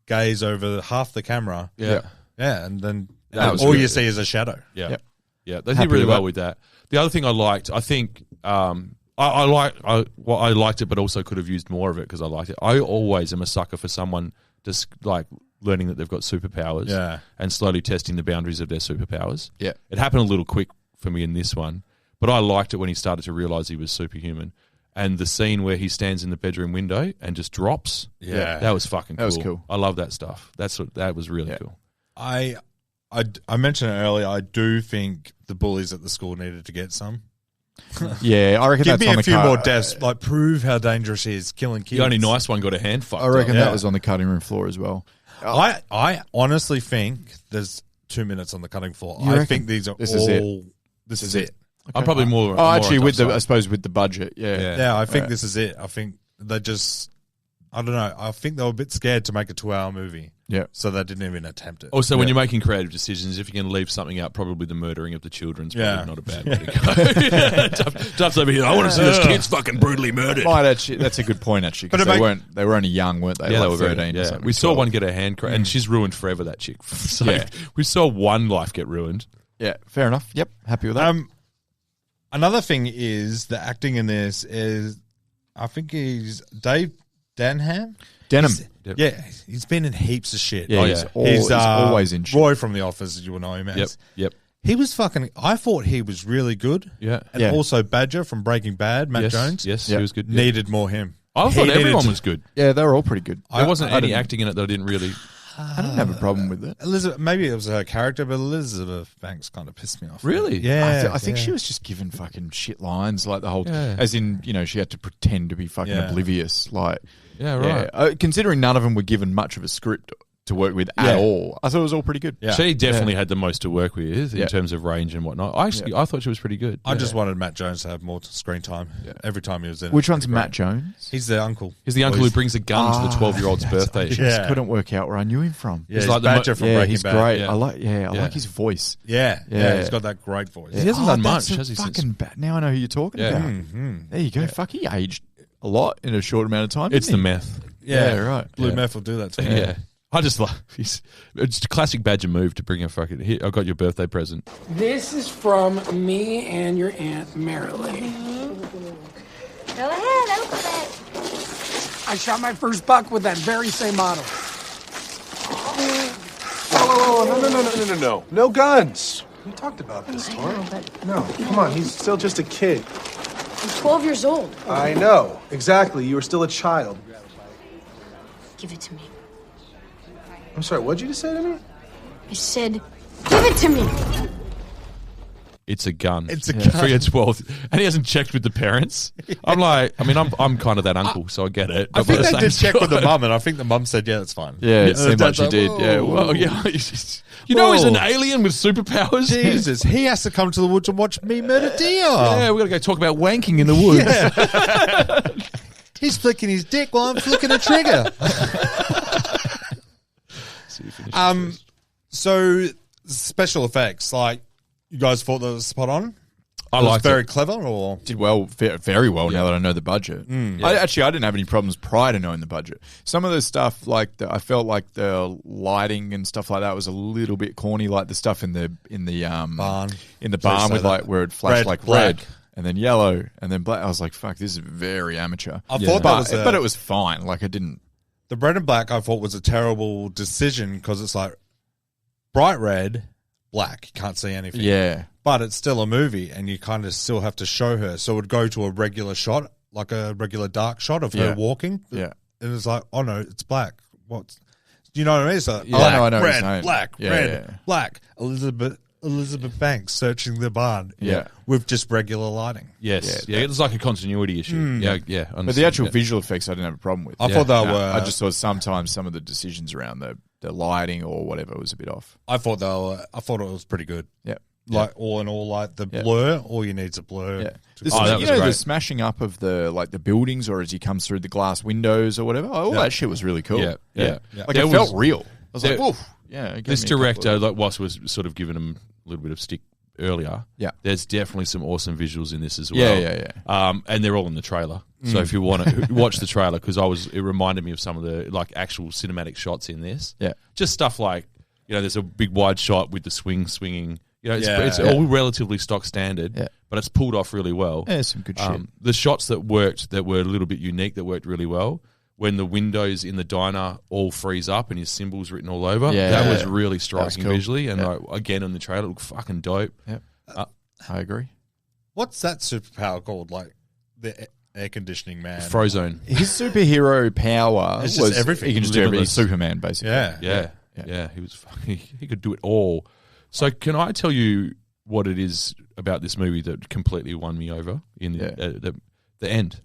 gaze over half the camera. Yeah. Yeah, and then That was all good. you see is a shadow. Yeah. Yep. Yeah. They Happy did really with well that. with that. The other thing I liked, I think, I liked it, but also could have used more of it because I liked it. I always am a sucker for someone just like learning that they've got superpowers Yeah. and slowly testing the boundaries of their superpowers. Yeah. It happened a little quick for me in this one, but I liked it when he started to realize he was superhuman. And the scene where he stands in the bedroom window and just drops, Yeah. that was fucking cool. That was cool. I love that stuff. That was really Yeah. cool. I mentioned it earlier. I do think the bullies at the school needed to get some. Yeah, I reckon Give that's me on a the few car. more deaths. Like, prove how dangerous he is killing kids. The only nice one got a hand fucked I reckon up. that was on the cutting room floor as well. I honestly think there's 2 minutes on the cutting floor. You I reckon? think these are This all. is it. This is it. I'm probably more. Oh, actually, more with on the top I side. suppose with the budget, yeah. Yeah, I think Right. this is it. I think they just. I don't know. I think they were a bit scared to make a 2-hour movie. Yeah. So they didn't even attempt it. Also, when you're making creative decisions, if you can leave something out, probably the murdering of the children's probably Yeah. not a bad way to go. Duff's over here. I want to see those kids fucking brutally murdered. Might actually, that's a good point actually, because But they were only young, weren't they? Yeah, Like they were very 13 or yeah. something. We saw 12. one get a hand crack, and she's ruined forever. That chick. So Yeah. we saw one life get ruined. Yeah, fair enough. Yep, happy with that. Another thing is the acting in this is, I think Dave Denham. Denham. He's been in heaps of shit. Yeah, he's always in shit. Roy from The Office, you will know him as. Yep. He was fucking. I thought he was really good. Yeah. And also Badger from Breaking Bad, Matt Jones. Yes, he was good. Needed more him. I thought everyone was good. Yeah, they were all pretty good. There wasn't any acting in it that I didn't really. I didn't have a problem with it. Elizabeth, maybe it was her character, but Elizabeth Banks kind of pissed me off. Really? Yeah. I think she was just given fucking shit lines, like the whole, as in, she had to pretend to be fucking oblivious. Like, right. Considering none of them were given much of a script to work with at all, I thought it was all pretty good. Yeah. She definitely had the most to work with in terms of range and whatnot. I thought she was pretty good. I just wanted Matt Jones to have more screen time every time he was in it. Which one's Matt Jones? He's the uncle. He's the uncle who brings a gun to the 12-year-old's birthday. I just couldn't work out where I knew him from. Yeah, he's like the Badger from Breaking Bad. He's great. Yeah. I like his voice. Yeah, he's got that great voice. He hasn't done much, has he? Fucking bad. Now I know who you're talking about. Mm-hmm. There you go. Fuck, he aged a lot in a short amount of time. It's the meth. Yeah, right. Blue meth will do that to me. Yeah. I just like it's a classic Badger move to bring a fucking. Here, I got your birthday present. This is from me and your Aunt Marilee. Go ahead, open it. I shot my first buck with that very same model. Whoa, no. No guns. We talked about this, Tori. No, come on. He's still just a kid. I'm 12 years old. I know. Exactly. You were still a child. Give it to me. I'm sorry, what'd you just say to me? I said, give it to me. It's a gun. It's a gun. 3 and 12, and he hasn't checked with the parents. I'm like, I'm kind of that uncle, so I get it. I think they did check with the mum, and I think the mum said, "Yeah, that's fine." Yeah, it seemed like she did. Whoa. Yeah, Well, yeah. You know, he's an alien with superpowers. Jesus, he has to come to the woods and watch me murder deer. Yeah, we got to go talk about wanking in the woods. Yeah. He's flicking his dick while I'm flicking a trigger. So special effects, like you guys thought that was spot on. I liked liked very it. clever, or did well, very well. Now that I know the budget, I didn't have any problems prior to knowing the budget. Some of the stuff, I felt like the lighting and stuff like that was a little bit corny, like the stuff in the barn, with like where it flashed red, red. And then yellow, and then black. I was like, "Fuck, this is very amateur." I thought that was, but it was fine. Like, I didn't. The red and black, I thought was a terrible decision because it's like bright red, black. You can't see anything. Yeah, but it's still a movie, and you kind of still have to show her. So it would go to a regular shot, like a regular dark shot of her walking. Yeah, and it's like, oh no, it's black. What's you know what I mean? It's like black, I know red, black, red, black. Elizabeth Banks searching the barn. Yeah. With just regular lighting. Yes. Yeah, it's like a continuity issue. Yeah. But the actual visual effects I didn't have a problem with. I thought they were... I just thought sometimes some of the decisions around the lighting or whatever was a bit off. I thought it was pretty good. Yeah. Like all in all, like the blur, all you need is a blur. Yeah. That was great. The smashing up of the buildings, or as he comes through the glass windows or whatever. All that shit was really cool. Yeah. Like it felt real. I was like, woof. Yeah. This director, like Wass was sort of giving him a little bit of stick earlier. Yeah. There's definitely some awesome visuals in this as well. Yeah. And they're all in the trailer. So if you want to watch the trailer, because it reminded me of some of the like actual cinematic shots in this. Yeah. Just stuff like, there's a big wide shot with the swinging. It's all relatively stock standard, but it's pulled off really well. Yeah, some good shit. The shots that worked, that were a little bit unique, that worked really well, when the windows in the diner all freeze up and his symbols written all over, that was really striking visually. And again, on the trailer, it looked fucking dope. Yep. I agree. What's that superpower called? Like the air conditioning man? Frozone. His superhero power was everything. He can just do everything. Limitless. Superman, basically. Yeah. He could do it all. So can I tell you what it is about this movie that completely won me over in the end?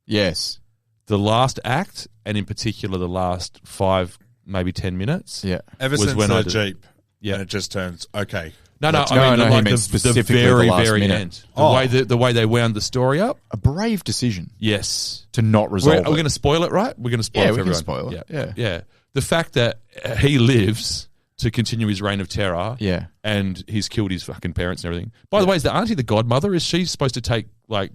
Yes. The last act, and in particular the last 5, maybe 10 minutes. Yeah. Ever was since when the Jeep. Yeah. And it just turns, okay. No, he meant specifically the very, the last very minute. end. The way they wound the story up. A brave decision. Yes. To not resolve it. We're going to spoil it, right? We're going to spoil it for everyone. We can spoil it. Yeah. The fact that he lives to continue his reign of terror. Yeah. And he's killed his fucking parents and everything. By the way, is the auntie the godmother? Is she supposed to take, like,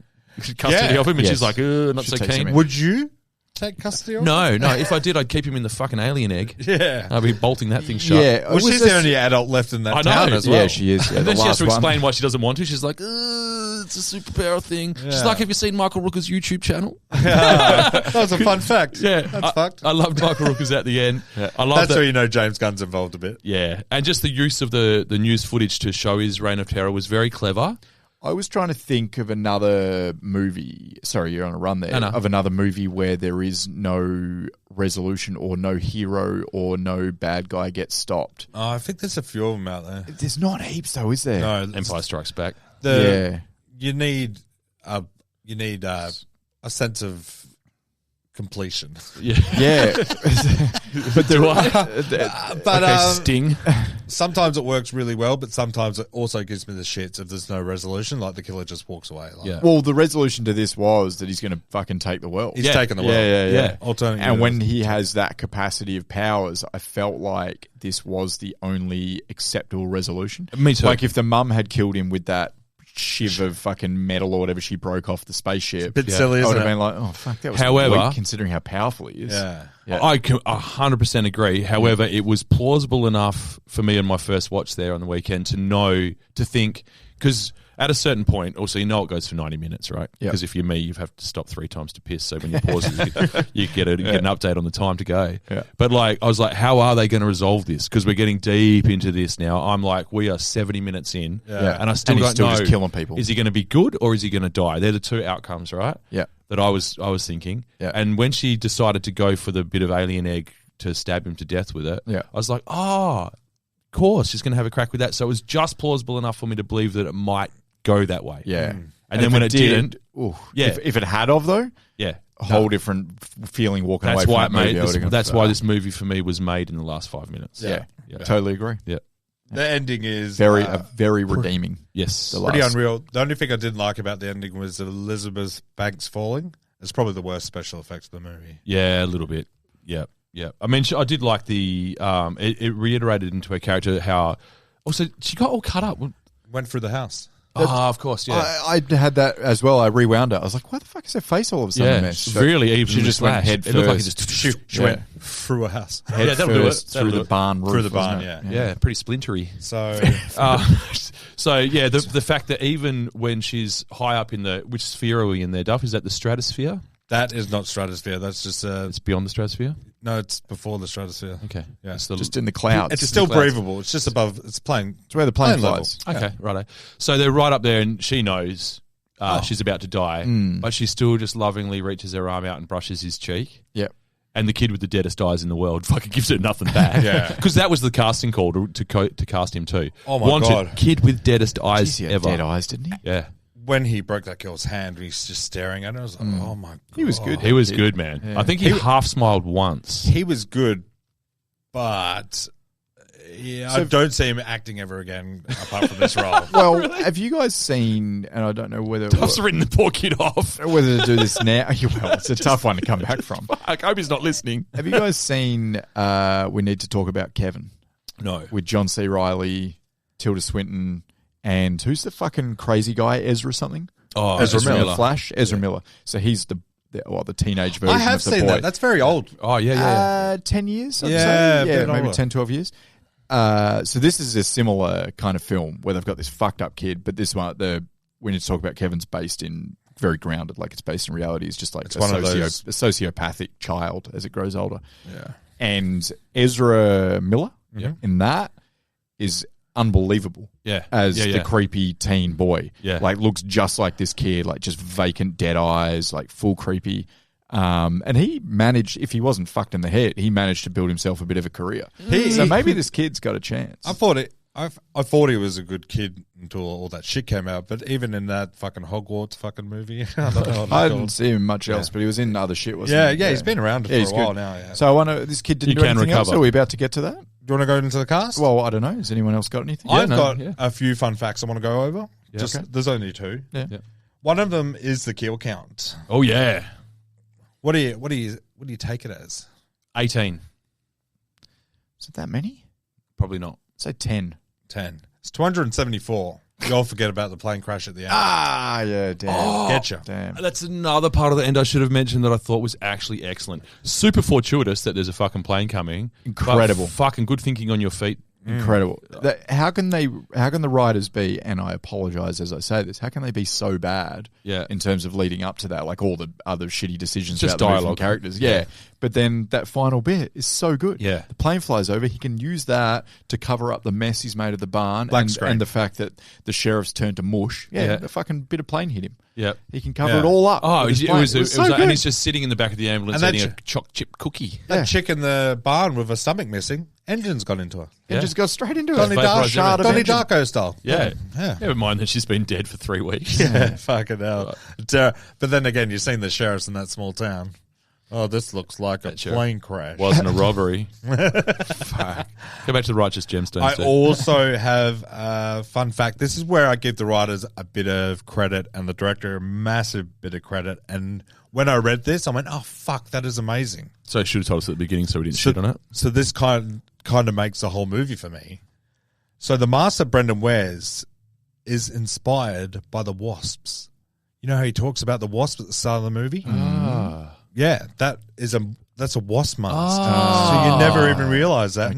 custody of him? And she's like, not so keen. Would you? take custody of? No. If I did, I'd keep him in the fucking alien egg. Yeah. I'd be bolting that thing shut. Yeah. Well, she's the only adult left in that town as well. Yeah, she is. Yeah, And then the she has to last explain one. why she doesn't want to. She's like, it's a superpower thing. She's like, have you seen Michael Rooker's YouTube channel? That was a fun fact. Yeah. That's fucked. I loved Michael Rooker's at the end. I love That's that. where you know James Gunn's involved a bit. Yeah. And just the use of the news footage to show his reign of terror was very clever. I was trying to think of another movie. Sorry, you're on a run there. No. Of another movie where there is no resolution or no hero or no bad guy gets stopped. Oh, I think there's a few of them out there. There's not heaps though, is there? No, Empire Strikes Back. You need a sense of completion. Yeah. Yeah. But there are. Okay, Sting. Sometimes it works really well, but sometimes it also gives me the shits if there's no resolution, like the killer just walks away. Like, Yeah. Well, the resolution to this was that he's going to fucking take the world. He's taken the world. Yeah. Alternative And when universe. he has that capacity of powers, I felt like this was the only acceptable resolution. Me too. Like if the mum had killed him with that shiv of fucking metal or whatever she broke off the spaceship, Bit silly, I would isn't have it? been like, oh fuck, that was However- weak considering how powerful he is. Yeah. I can 100% agree. However, it was plausible enough for me on my first watch there on the weekend to think, because at a certain point, also you know it goes for 90 minutes, right? Yep. Because if you're me, you have to stop 3 times to piss. So when you pause it, you get an update on the time to go. Yeah. But like, I was like, how are they going to resolve this? Because we're getting deep into this now. I'm like, we are 70 minutes in, Yeah. and I still And he's don't still know. just killing people. Is he going to be good or is he going to die? They're the two outcomes, right? Yeah. That I was thinking. Yeah. And when she decided to go for the bit of alien egg to stab him to death with it, Yeah. I was like, of course, she's going to have a crack with that. So it was just plausible enough for me to believe that it might go that way. Yeah. And then when it didn't, ooh, yeah. if it had of though, yeah. a whole different feeling walking That's away why from it that made movie. I would've gone, that's why this movie for me was made in the last 5 minutes. Yeah. Yeah. Totally agree. Yeah. The ending is Very redeeming. Yes. The pretty last- unreal. The only thing I didn't like about the ending was Elizabeth Banks falling. It's probably the worst special effect of the movie. Yeah, a little bit. Yeah. Yeah. I mean, I did like the, it reiterated into her character how, also, she got all cut up. Went through the house. Of course, yeah. I had that as well. I rewound it. I was like, why the fuck is her face all of a sudden a Yeah, mess? it's really even. She just went head It looked like it first. just She went through a house. Head Yeah, that'll do it. first That'll through do the it. barn roof. Through the barn, wasn't it? yeah. pretty splintery. So So yeah, the fact that even when she's high up in which sphere are we in there, Duff? Is that the stratosphere? that is not stratosphere. That's just It's beyond the stratosphere. no, it's before the stratosphere. Okay, Yeah. It's the- Just in the clouds. It's still clouds. breathable. It's just above. It's plane. It's where the plane level. flies. okay, righto. So they're right up there, and she knows she's about to die, but she still just lovingly reaches her arm out and brushes his cheek. Yep. And the kid with the deadest eyes in the world fucking gives her nothing back. Yeah. Because that was the casting call to cast him too. Oh my Wanted God. kid with deadest eyes Jeez, he had ever. dead eyes, didn't he? Yeah. When he broke that girl's hand, he's just staring at her. I was like, oh my god, He was good. He was good, man. Yeah. I think he half smiled once. He was good, but yeah, I don't see him acting ever again apart from this role. Well, have you guys seen, and I don't know whether Duff's written the poor kid off. whether to do this now. Well, it's a tough one to come back from. I hope he's not listening. Have you guys seen We Need to Talk About Kevin No. with John C. Reilly, Tilda Swinton, and who's the fucking crazy guy, Ezra something? Oh, Ezra Miller. Flash, Ezra Miller. So he's the teenage version I have of the seen boy. that. That's very old. Oh, yeah. 10 years, I'd Yeah, say. a Yeah, bit maybe older. 10, 12 years. So this is a similar kind of film where they've got this fucked up kid, but this one, we need to talk about Kevin's based in very grounded, like it's based in reality. It's just like It's one of those- a sociopathic child as it grows older. Yeah. And Ezra Miller Yeah. in that is unbelievable. Yeah. As Yeah, the yeah. creepy teen boy. Yeah. Like looks just like this kid, like just vacant dead eyes, like full creepy. And he managed, if he wasn't fucked in the head, he managed to build himself a bit of a career. So maybe this kid's got a chance. I thought he was a good kid until all that shit came out. But even in that fucking Hogwarts fucking movie, I don't know what I it's didn't called. see him much else, but he was in other shit, wasn't he? Yeah, he's been around for he's a while good. now. Yeah. So I wonder, this kid didn't You do can anything else? recover. Are we about to get to that? Do you want to go into the cast? Well, I don't know. Has anyone else got anything? I've got yeah. a few fun facts I want to go over. Just okay. there's only two. Yeah. Yeah. One of them is the kill count. Oh, yeah. What do you take it as? 18. Is it that many? Probably not. Say 10. 10. It's 274. You all forget about the plane crash at the end. Ah, yeah, damn. Getcha. Damn. That's another part of the end I should have mentioned that I thought was actually excellent. Super fortuitous that there's a fucking plane coming. Incredible. Fucking good thinking on your feet. Incredible. How can the writers be, and I apologize as I say this, how can they be so bad in terms of leading up to that, like all the other shitty decisions Just about the dialogue. characters? Yeah. But then that final bit is so good. Yeah. The plane flies over. He can use that to cover up the mess he's made of the barn and the fact that the sheriff's turned to mush. Yeah. The fucking bit of plane hit him. Yeah. He can cover it all up. Oh, with his it plane. was so good. and he's just sitting in the back of the ambulance And eating a choc chip cookie. That chick in the barn with her stomach missing, engine's gone into her. And just go straight into Donnie it. Donnie Darko style. Yeah. Yeah. Never mind that she's been dead for 3 weeks. Yeah, fucking hell. But then again, you've seen the sheriffs in that small town. Oh, this looks like a plane crash. Wasn't a robbery. Fuck. Go back to the Righteous Gemstones. I also have a fun fact. This is where I give the writers a bit of credit and the director a massive bit of credit. And when I read this, I went, oh, fuck, that is amazing. So you should have told us at the beginning so we didn't shit on it. So this kind of makes the whole movie for me. So the mask that Brendan wears is inspired by the wasps. You know how he talks about the wasp at the start of the movie? Yeah, that's a wasp mask. So you never even realize that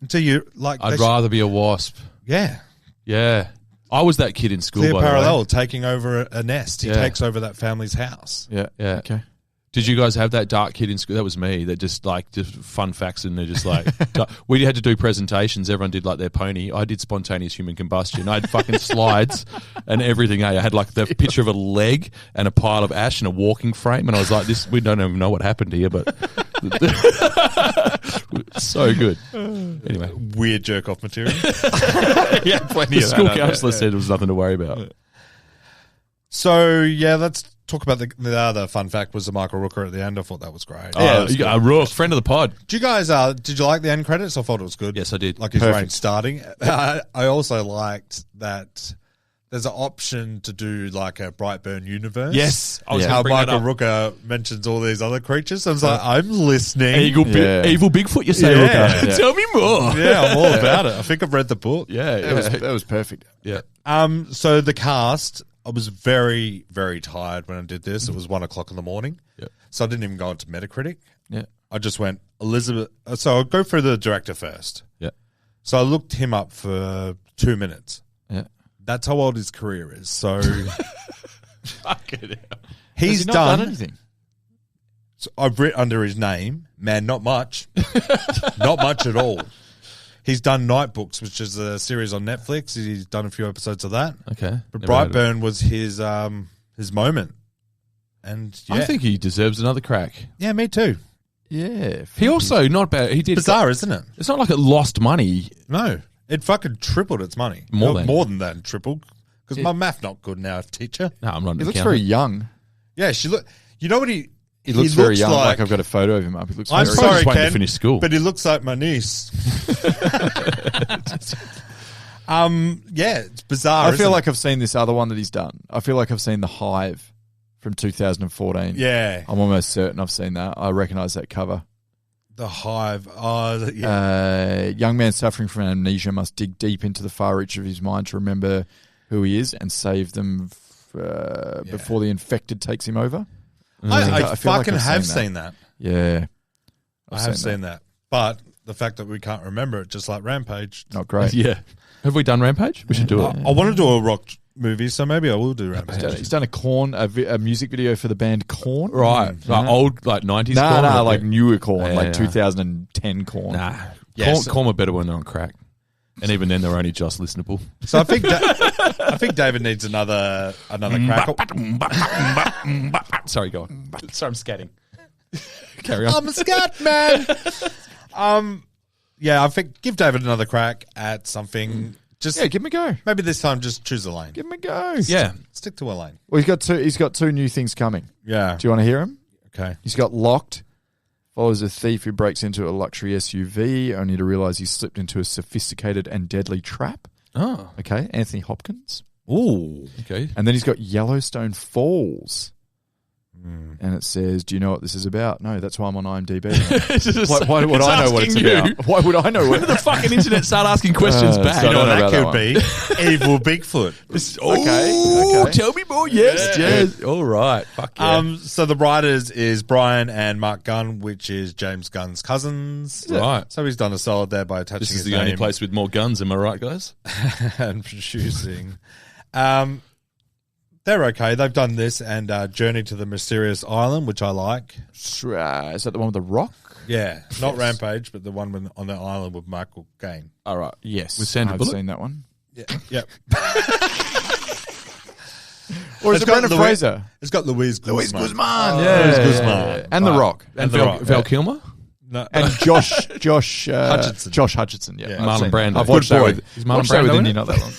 until you like. I'd rather be a wasp. Yeah. Yeah. I was that kid in school. Clear by the way. parallel, taking over a nest. He takes over that family's house. Yeah. Yeah. Okay. Did you guys have that dark kid in school? That was me. That just fun facts and they're just like we had to do presentations. Everyone did like their pony. I did spontaneous human combustion. I had fucking slides and everything. I had like the picture of a leg and a pile of ash and a walking frame, and I was like, "This we don't even know what happened here." But so good. Anyway, Weird jerk off material. yeah, plenty. The school counselor said there was nothing to worry about. So yeah, let's talk about the other fun fact was the Michael Rooker at the end. I thought that was great. Yeah, you got a Rook, friend of the pod. Did you guys did you like the end credits? I thought it was good. Yes, I did. Like his reign starting. I also liked that there's an option to do like a Brightburn universe. Yes, I was how bring that Michael up. Rooker mentions all these other creatures. I was like, I'm listening. Evil Bigfoot, you say, Rooker? Yeah. Tell me more. Yeah, I'm all about it. I think I've read the book. Yeah, That was perfect. yeah. So the cast, I was very, very tired when I did this. It was 1 o'clock in the morning. Yeah. So I didn't even go into Metacritic. Yeah. I just went, Elizabeth. So I'll go through the director first. Yeah. So I looked him up for 2 minutes. Yeah. That's how old his career is. So Fucking hell. he's Has he not done anything. So I've written under his name, man, not much. Not much at all. He's done Night Books, which is a series on Netflix. He's done a few episodes of that. Okay. But Never heard of it. Brightburn was his moment. And yeah. I think he deserves another crack. Yeah, me too. Yeah. He also, not bad, he did. Bizarre, isn't it? It's not like it lost money. No. It fucking tripled its money. More than that, tripled. Because my math not good now, teacher. No, I'm not. He looks very young. Yeah, she look. You know what he looks very young. Like I've got a photo of him up. He looks. I'm very sorry, just waiting to Ken, finish school. but he looks like my niece. Yeah, it's bizarre. I feel isn't like I've seen this other one that he's done. I feel like I've seen The Hive from 2014. it? Yeah, I'm almost certain I've seen that. I recognise that cover. The Hive. Oh, yeah. Young man suffering from amnesia must dig deep into the far reach of his mind to remember who he is and save them before the infected takes him over. I feel like fucking I've have seen seen that. Yeah. I have seen that. But the fact that we can't remember it, just like Rampage. Not great. Yeah. Have we done Rampage? We should do it. I want to do a rock movie, so maybe I will do Rampage. He's done a music video for the band Korn. Right. Like old, like 90s Nah, Korn? nah, like newer Korn, Yeah, like yeah. 2010 Korn. Nah. Yes. Korn are better when they're on crack. And even then, they're only just listenable. So I think David needs another crack. Sorry, go on. Sorry, I'm scatting. Carry on. I'm a scat man. Yeah, I think give David another crack at something. Just Yeah, give him a go. maybe this time just choose a lane. Give him a go. Yeah. Stick to a lane. Well, he's got two new things coming. Yeah. Do you want to hear him? Okay. He's got Locked. Follows a thief who breaks into a luxury SUV only to realize he's slipped into a sophisticated and deadly trap. Oh. Okay, Anthony Hopkins. Ooh. Okay. And then he's got Yellowstone Falls. And it says, "Do you know what this is about?" No, that's why I'm on IMDb. Why would I know what it's about? Why would I know When did the fucking internet start asking questions back? You know, know that about could be Evil Bigfoot. Okay. Tell me more. Yes. All right. Fuck yeah. So the writers is Brian and Mark Gunn, which is James Gunn's cousins. Right. So he's done a solid there by attaching This is his the only name place with more guns, am I right, guys? and producing. They're okay. They've done this and Journey to the Mysterious Island, which I like. Is that the one with the rock? Yeah, not Rampage, but the one on the island with Michael Caine. All right. Yes. With Sandra I've Bullock? seen that one. Yeah, yep. Or is it Brendan Fraser? It's got Luis Guzman. Luis Guzman. Yeah. Luis Guzman. And The Rock. And The Val Rock, Kilmer? No. And Josh Hutcherson. Josh Hutcherson, yeah. Yeah. I've seen Marlon Brando. that. I've watched that Good with, boy. Is Marlon watched that Brando with in Indy it? not that long.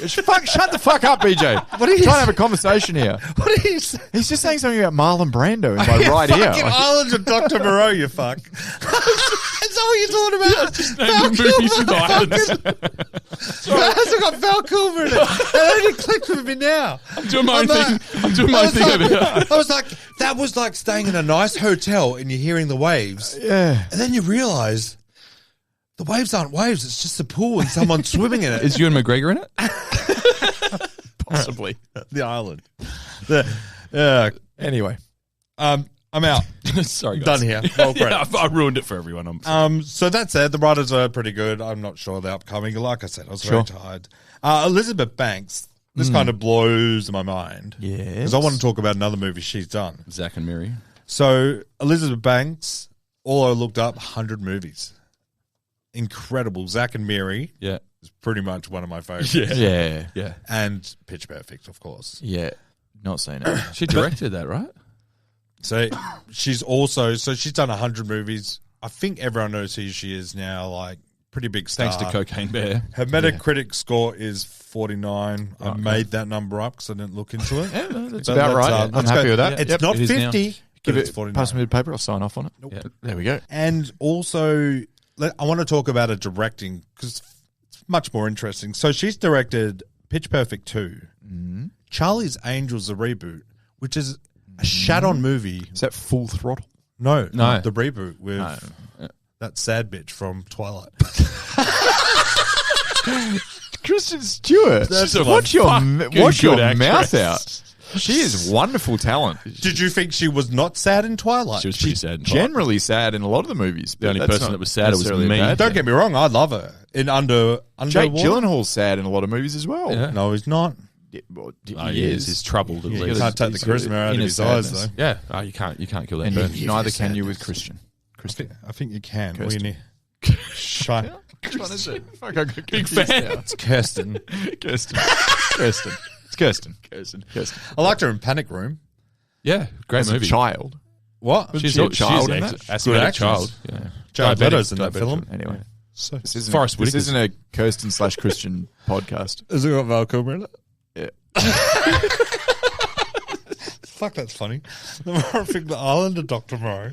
Shut the fuck up, BJ. What are you trying to have a conversation here? What are you saying? He's just saying something about Marlon Brando in my right ear. Fucking Island of Dr. Moreau, you fuck. Is that what you're talking about? Just naming movies with islands. It hasn't got Val Kilmer in it. It only clicked with me now. I'm doing my own like- thing. I'm doing my own thing over here. I was like, that was like staying in a nice hotel and you're hearing the waves. Yeah. And then you realise the waves aren't waves, it's just a pool and someone swimming in it. Is Ewan McGregor in it? Possibly. The island. Anyway. I'm out. Sorry, guys. Done here. Well, great. Yeah, I ruined it for everyone. I'm So that's it. The writers are pretty good. I'm not sure the upcoming. Like I said, I was very tired. Elizabeth Banks. This kind of blows my mind. Yes. Because I want to talk about another movie she's done. Zach and Miri. So Elizabeth Banks, all I looked up, 100 movies. Incredible. Zach and Miri Yeah. is pretty much one of my favorites. Yeah. Yeah. And Pitch Perfect, of course. Yeah. Not saying it. She directed that, right? So she's done 100 movies. I think everyone knows who she is now, like pretty big star. Thanks to Cocaine Bear. Her Metacritic score is 49. I made that number up because I didn't look into it. Yeah, that's But about right. I'm let's happy go. with that. It's Yep. not It is now. 50. Give but it's it, 49. pass me the paper, I'll sign off on it. Yeah. There we go. And also, I want to talk about her directing because it's much more interesting. So she's directed Pitch Perfect 2, Charlie's Angels, a reboot, which is a shat-on movie. Is that Full Throttle? No, No. the reboot with that sad bitch from Twilight. Kristen Stewart. Watch your mouth out. She is wonderful talent. Did you think she was not sad in Twilight? She was pretty sad. in Generally sad in a lot of the movies. The only but that's person not that was sadder was necessarily a me. bad Don't thing. get me wrong, I love her. In Under Jake Water? Gyllenhaal's sad in a lot of movies as well. Yeah. No, he's not. Oh, he is. He's troubled at You least. can't take the charisma out of inner his eyes, sadness. though. Yeah. Oh, you can't kill that And bird. neither can you with Christian. I think you can. Kirsten. We need... Shut. Which one is it? Big fan. It's Kirsten. Kirsten. It's Kirsten. I liked her in Panic Room. Yeah. Great As a movie. child. What? She's a child in that? Asthmatic actress. child. Yeah. Jared Diabetic- Leto's in that diabetic. film. Anyway. So, This isn't, Forrest this Whitaker's- isn't a Kirsten/Christian podcast. has it got Val Kilmer in it? Yeah. Fuck, that's funny. The more I think the Island of Dr. Moreau,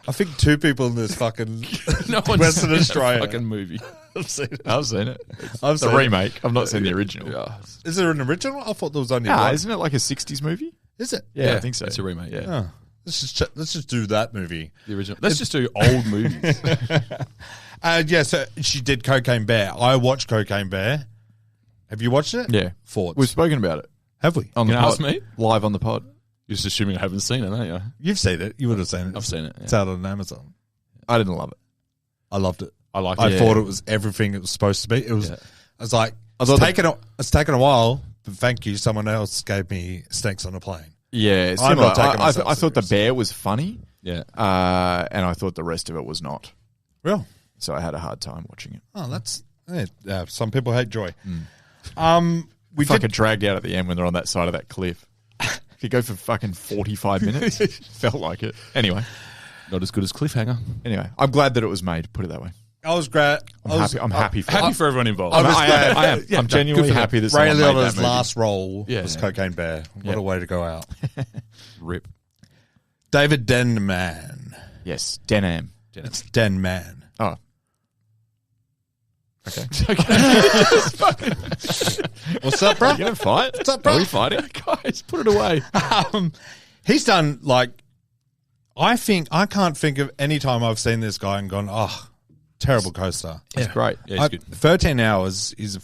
I think two people in this fucking No one's Western seen Australia. that fucking movie. I've seen it. I've seen it. I've It's a seen it. remake. I've not seen the original. Yeah. Is there an original? I thought there was only Ah, one. isn't it like a 60s movie? Is it? Yeah, I think so. It's a remake. Yeah. Oh, let's just do that movie. The original. Let's just do old movies. Yeah, so she did Cocaine Bear. I watched Cocaine Bear. Have you watched it? Yeah. Thoughts? We've spoken about it Have we? on the You pod. ask me? Live on the pod. You're just assuming I haven't seen it, aren't you? You've seen it. You would have seen it. I've seen it. It's Yeah. out on Amazon. I didn't love it. I loved it. I like I it. thought it was everything it was supposed to be. It was. Yeah. I was like, thought it's taken a while, but thank you. Someone else gave me Snakes on a Plane. Yeah, I'm similar. not taking myself I thought the serious. bear was funny, Yeah. and I thought the rest of it was not. Real. So I had a hard time watching it. Oh, that's. Some people hate joy. We Fucking did. dragged out at the end when they're on that side of that cliff. You go for fucking 45 minutes. Felt like it. Anyway, Not as good as Cliffhanger. I'm glad that it was made. Put it that way. I was great. I'm happy for Happy for everyone involved. I was I glad. am. I'm genuinely happy that Ray someone made Liotta's that movie. last role Yeah. was Cocaine Bear. What a way to go out. Rip. David Denman. Yes, Denham. It's Denman. Oh. Okay. What's up, bro? You gonna fight? What's up, bro? Are we fighting? Guys, put it away. He's done like I can't think of any time I've seen this guy and gone, oh, terrible co-star. It's great. Yeah, he's good. 13 Hours is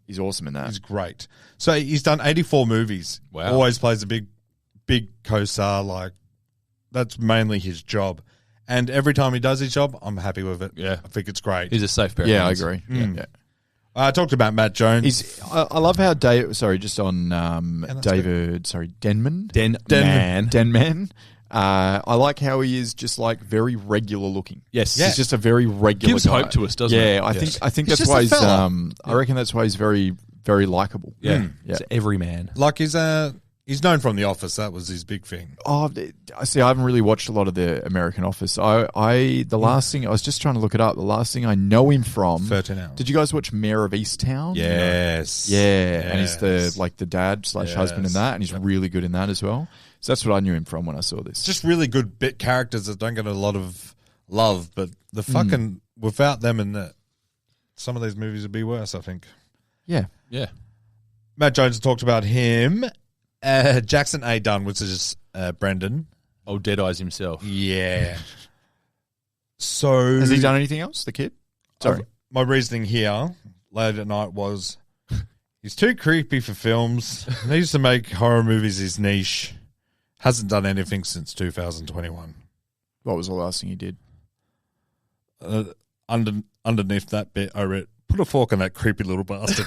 He's awesome in that. He's great. So he's done 84 movies. Wow. Always plays a big co-star. Like, that's mainly his job. And every time he does his job, I'm happy with it. Yeah. I think it's great. He's a safe pair of Yeah, I hands. agree. Mm. Yeah. I talked about Matt Jones. I love how just on David, Denman. Denman. I like how he is just like very regular looking. Yes. He's just a very regular Gives guy. hope to us, doesn't it? Yeah, I Yes. think He's that's just why a he's fella. I reckon that's why he's very, very likable. Yeah. Yeah. It's every man. Like, he's known from The Office. That was his big thing. Oh, I see. I haven't really watched a lot of the American Office. The last thing I was just trying to look it up. The last thing I know him from 13 Hours. Did you guys watch Mayor of Easttown? Yes. Yeah, and he's the dad / husband in that, and he's really good in that as well. So that's what I knew him from when I saw this. Just really good bit characters that don't get a lot of love, but the fucking without them in that, some of these movies would be worse, I think. Yeah. Yeah. Matt Jones talked about him. Jackson A. Dunn, which is Brendan. Oh, Deadeyes himself. Yeah. So Has he done anything else, the kid? Sorry. My reasoning here late at night was he's too creepy for films. Needs to make horror movies his niche. Hasn't done anything since 2021. What was the last thing he did? Underneath that bit, I read, put a fork in that creepy little bastard.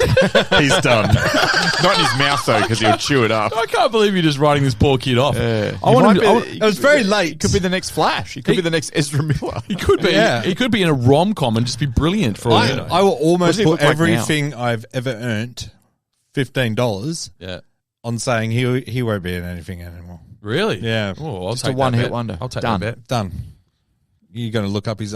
He's done. Not in his mouth, though, because he'll chew it up. I can't believe you're just writing this poor kid off. Yeah. I want him to, It was very late. He could be the next Flash. He could be the next Ezra Miller. He could be. Yeah. He could be in a rom-com and just be brilliant for all you know. I will almost What does he put look like everything I've ever earned, $15, Yeah. on saying he won't be in anything anymore. Really? Yeah. Oh, I'll Just take a one-hit that bet. wonder. I'll take Done. that bet. Done. You're going to look up his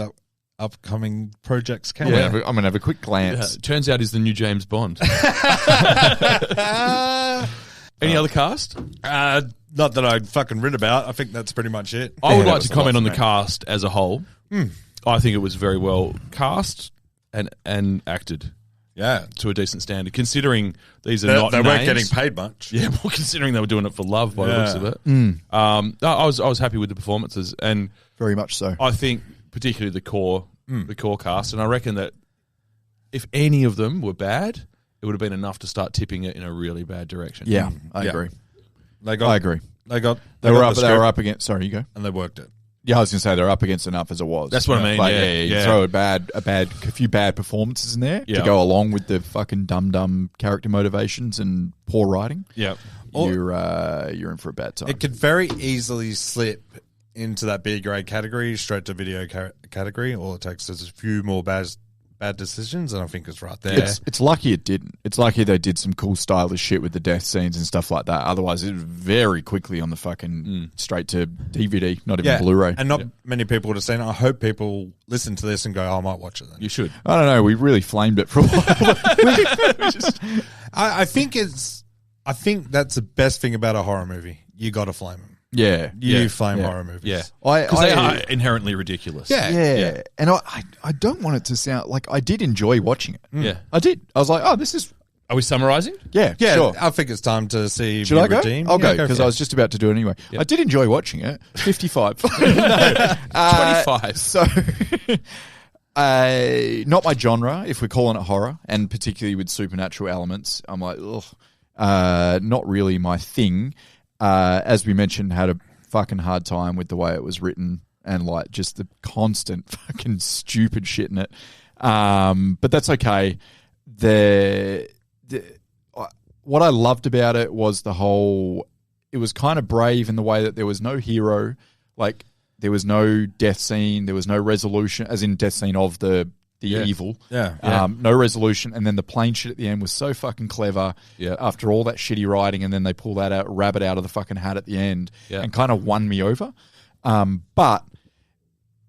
upcoming projects, I'm can going to have a quick Yeah. glance. Turns out he's the new James Bond. Any other cast? Not that I'd fucking read about. I think that's pretty much it. I would that like was to a lot comment on for the me. cast as a whole. I think it was very well cast and acted Yeah. to a decent standard, considering these are They not weren't names. getting paid much. Yeah, well, considering they were doing it for love by the Yeah. looks of it. I was happy with the performances, and Very much so. I think particularly the core cast, and I reckon that if any of them were bad, it would have been enough to start tipping it in a really bad direction. Yeah, I Yeah. agree. They got. I agree. They got. They were got up. the They were script up against. Sorry, you go. and they worked it. Yeah, I was going to say they're up against enough as it was. That's what I mean, Like, yeah, you yeah. throw a few bad performances in there Yeah. to go along with the fucking dumb character motivations and poor writing. Yeah. You're in for a bad time. It could very easily slip into that B grade category, straight to video category. All it takes is a few more bad decisions, and I think it's right there. It's lucky it didn't. It's lucky they did some cool stylish shit with the death scenes and stuff like that. Otherwise, it was very quickly on the fucking straight to DVD, not even Blu-ray. and not many people would have seen it. I hope people listen to this and go, "Oh, I might watch it then." You should. I don't know. We really flamed it for a while. I think that's the best thing about a horror movie. You got to flame them. Yeah. You flame Yeah. horror movies. Yeah. I- Because they I- are inherently ridiculous. Yeah. Yeah. And I don't want it to sound like I did enjoy watching it. Yeah. I did. I was like, oh, this is, Are we summarising? yeah, Yeah, sure. I think it's time to see. if Should you I go? redeem. I'll Yeah, go because for I it. was just about to do it anyway. Yep. I did enjoy watching it. 55. 25. So, not my genre, if we're calling it horror, and particularly with supernatural elements. I'm like, ugh, not really my thing. As we mentioned, had a fucking hard time with the way it was written and like just the constant fucking stupid shit in it. But that's okay. What I loved about it was it was kind of brave in the way that there was no hero, like there was no death scene, there was no resolution, as in death scene of the evil. Yeah. No resolution, and then the plane shit at the end was so fucking clever. Yeah. After all that shitty writing, and then they pull that rabbit out of the fucking hat at the end, Yeah. and kind of won me over. But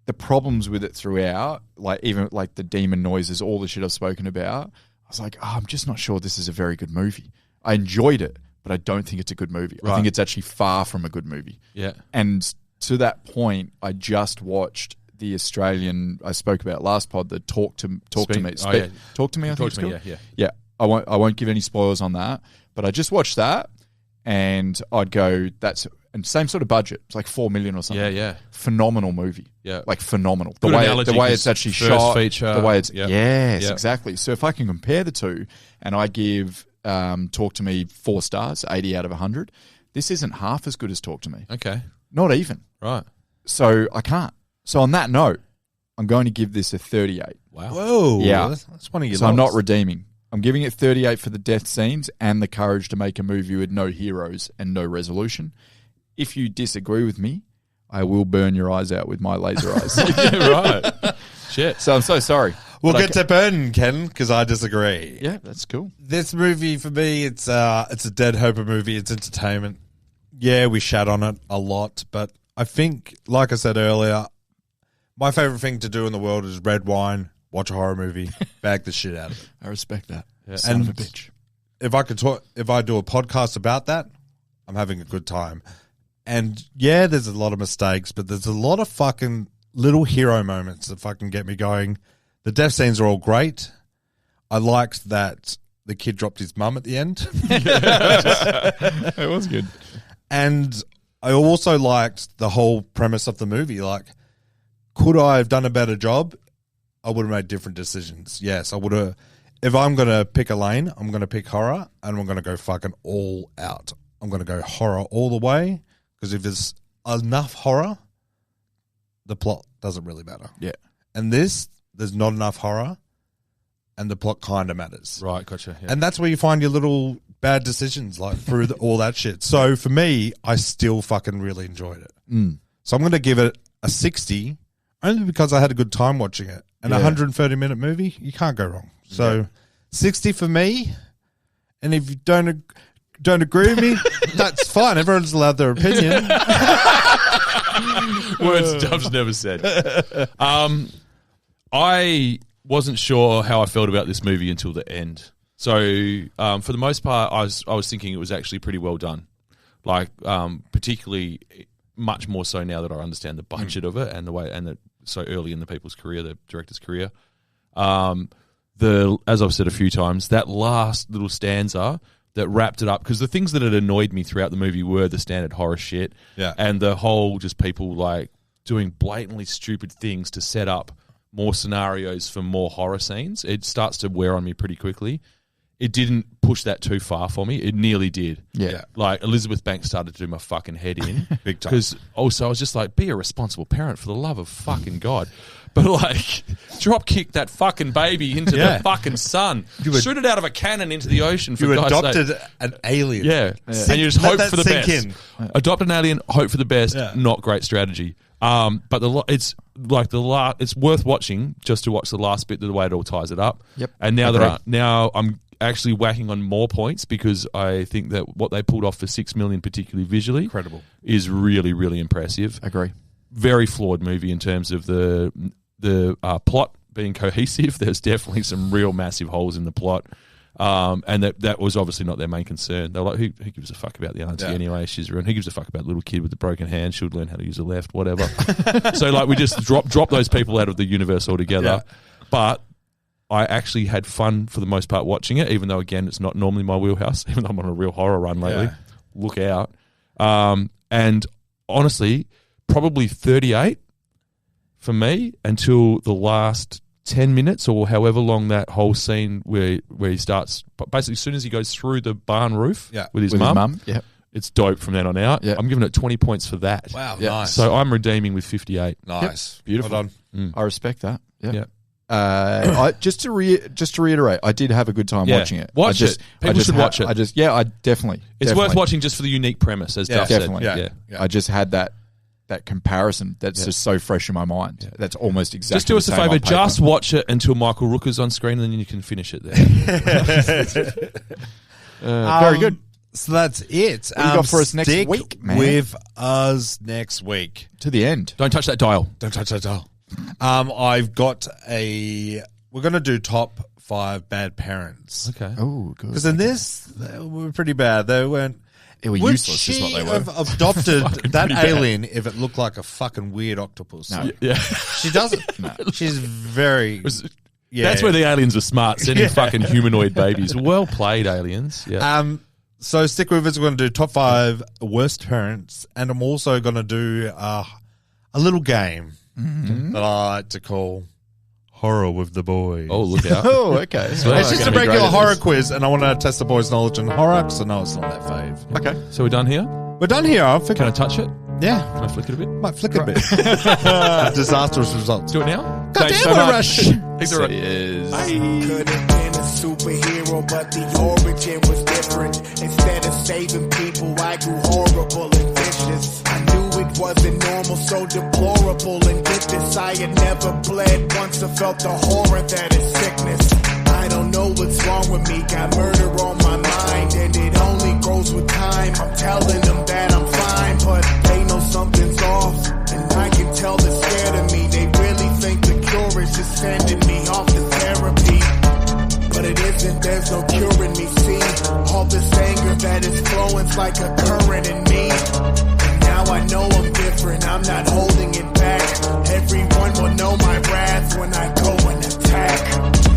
the problems with it throughout, like even like the demon noises, all the shit I've spoken about, I was like, I'm just not sure this is a very good movie. I enjoyed it, but I don't think it's a good movie. I Right. think it's actually far from a good movie. Yeah. And to that point, I just watched the Australian I spoke about last pod, the Talk to Me. Oh, yeah. Talk to Me, I think Talk it's to me, called. yeah. I won't give any spoilers on that, but I just watched that and I'd go, and same sort of budget. It's like $4 million or something. Yeah. Phenomenal movie. Yeah. Like phenomenal. Good analogy, The way it's actually first shot. feature. The way it's Yep. yes, Yep. exactly. So if I can compare the two, and I give Talk to Me 4 stars, 80 out of 100. This isn't half as good as Talk to Me. Okay. Not even. Right. So I can't. So on that note, I'm going to give this a 38. Wow. Whoa. Yeah. That's one of your So I'm not lows. redeeming. I'm giving it 38 for the death scenes and the courage to make a movie with no heroes and no resolution. If you disagree with me, I will burn your eyes out with my laser eyes. Right. Shit. So I'm so sorry. We'll But get to burn, Ken, because I disagree. Yeah, that's cool. This movie, for me, it's a dead hoper movie. It's entertainment. Yeah, we shat on it a lot, but I think, like I said earlier, my favorite thing to do in the world is red wine, watch a horror movie, bag the shit out of it. I respect that. Yeah. Son of a bitch. If I do a podcast about that, I'm having a good time. And yeah, there's a lot of mistakes, but there's a lot of fucking little hero moments that fucking get me going. The death scenes are all great. I liked that the kid dropped his mum at the end. It was good. And I also liked the whole premise of the movie. Like, could I have done a better job? I would have made different decisions. Yes, I would have. If I'm going to pick a lane, I'm going to pick horror, and I'm going to go fucking all out. I'm going to go horror all the way, because if there's enough horror, the plot doesn't really matter. Yeah. And there's not enough horror, and the plot kind of matters. Right, gotcha. Yeah. And that's where you find your little bad decisions, like through all that shit. So for me, I still fucking really enjoyed it. So I'm going to give it a 60, only because I had a good time watching it. And a 130-minute movie, you can't go wrong. So 60 for me. And if you don't agree with me, that's fine. Everyone's allowed their opinion. Words Duff's never said. I wasn't sure how I felt about this movie until the end. So for the most part, I was thinking it was actually pretty well done. Like particularly much more so now that I understand the budget of it and the way, and that so early in the people's career, the director's career. As I've said a few times, that last little stanza that wrapped it up, because the things that had annoyed me throughout the movie were the standard horror shit, and the whole just people like doing blatantly stupid things to set up more scenarios for more horror scenes. It starts to wear on me pretty quickly. It didn't push that too far for me. It nearly did. Yeah. Like, Elizabeth Banks started to do my fucking head in. Big time. Because also I was just like, be a responsible parent for the love of fucking God. But like, drop kick that fucking baby into the fucking sun. Shoot it out of a cannon into the ocean for You God's adopted sake. an alien. Yeah. And you just hope let for the that best. sink Adopt an alien, hope for the best. Yeah. Not great strategy. But it's like it's worth watching just to watch the last bit, the way it all ties it up. Yep. And now Agreed. that I'm actually whacking on more points, because I think that what they pulled off for $6 million, particularly visually, Incredible. is really, really impressive. Agree. Very flawed movie in terms of the plot being cohesive. There's definitely some real massive holes in the plot. And that was obviously not their main concern. They're like, who gives a fuck about the auntie anyway? She's around. Who gives a fuck about the little kid with the broken hand? She'll learn how to use the left, whatever. So like, we just drop those people out of the universe altogether. Yeah. But I actually had fun for the most part watching it, even though, again, it's not normally my wheelhouse, even though I'm on a real horror run lately. Yeah. Look out. And honestly, probably 38 for me until the last 10 minutes or however long that whole scene where he starts, basically as soon as he goes through the barn roof with his mum, Yep. it's dope from then on out. Yep. I'm giving it 20 points for that. Wow, Yeah. nice. So I'm redeeming with 58. Nice. Beautiful. Well done. I respect that. Yeah. Yeah. Just to reiterate, I did have a good time watching it. Watch it. People should watch it. I definitely. It's definitely. worth watching just for the unique premise, as Duff Definitely. said. Yeah. I just had that comparison that's just so fresh in my mind. That's almost exactly. Just do us the a same favour. on paper. Just watch it until Michael Rooker's on screen, and then you can finish it there. Very good. So that's it. What do you got for us next Stick week, man? with us next week. To the end. Don't touch that dial. Don't touch that dial. I've got we're going to do top 5 bad parents. Okay. Oh, good. Because in this, they were pretty bad. They weren't. They were Would useless, she is what they were. have adopted that pretty bad. alien if it looked like a fucking weird octopus? No. Yeah. She doesn't. No. She's very. Yeah. That's where the aliens are smart, sending fucking humanoid babies. Well played, aliens. Yeah. So stick with us. We're going to do top 5 worst parents, and I'm also going to do a little game that I like to call Horror with the Boys. Oh, look out. Oh, okay. It's just a regular horror quiz, and I want to test the boys' knowledge in horror, because I know it's not that fave. Okay. So we're done here? We're done here. Can I touch it? Yeah. Can I flick it a bit? Might flick a bit. Disastrous results. Do it now? Thanks Goddamn so it, much. Rush. Thanks so much. Could have been a superhero, but the origin was different. Instead of saving people, I grew horrible and vicious. I knew it wasn't normal, so deplorable. And get this, I had never bled once. I felt the horror that is sickness. I don't know what's wrong with me, got murder on my mind, and it only grows with time. I'm telling them that I'm fine, but they know something's off, and I can tell they're scared of me. They really think the cure is just sending me off to therapy, but it isn't, there's no curing me. See, all this anger that is flowing's like a current in me, and now I know I'm different, I'm not holding it back. Everyone will know my wrath when I go and attack.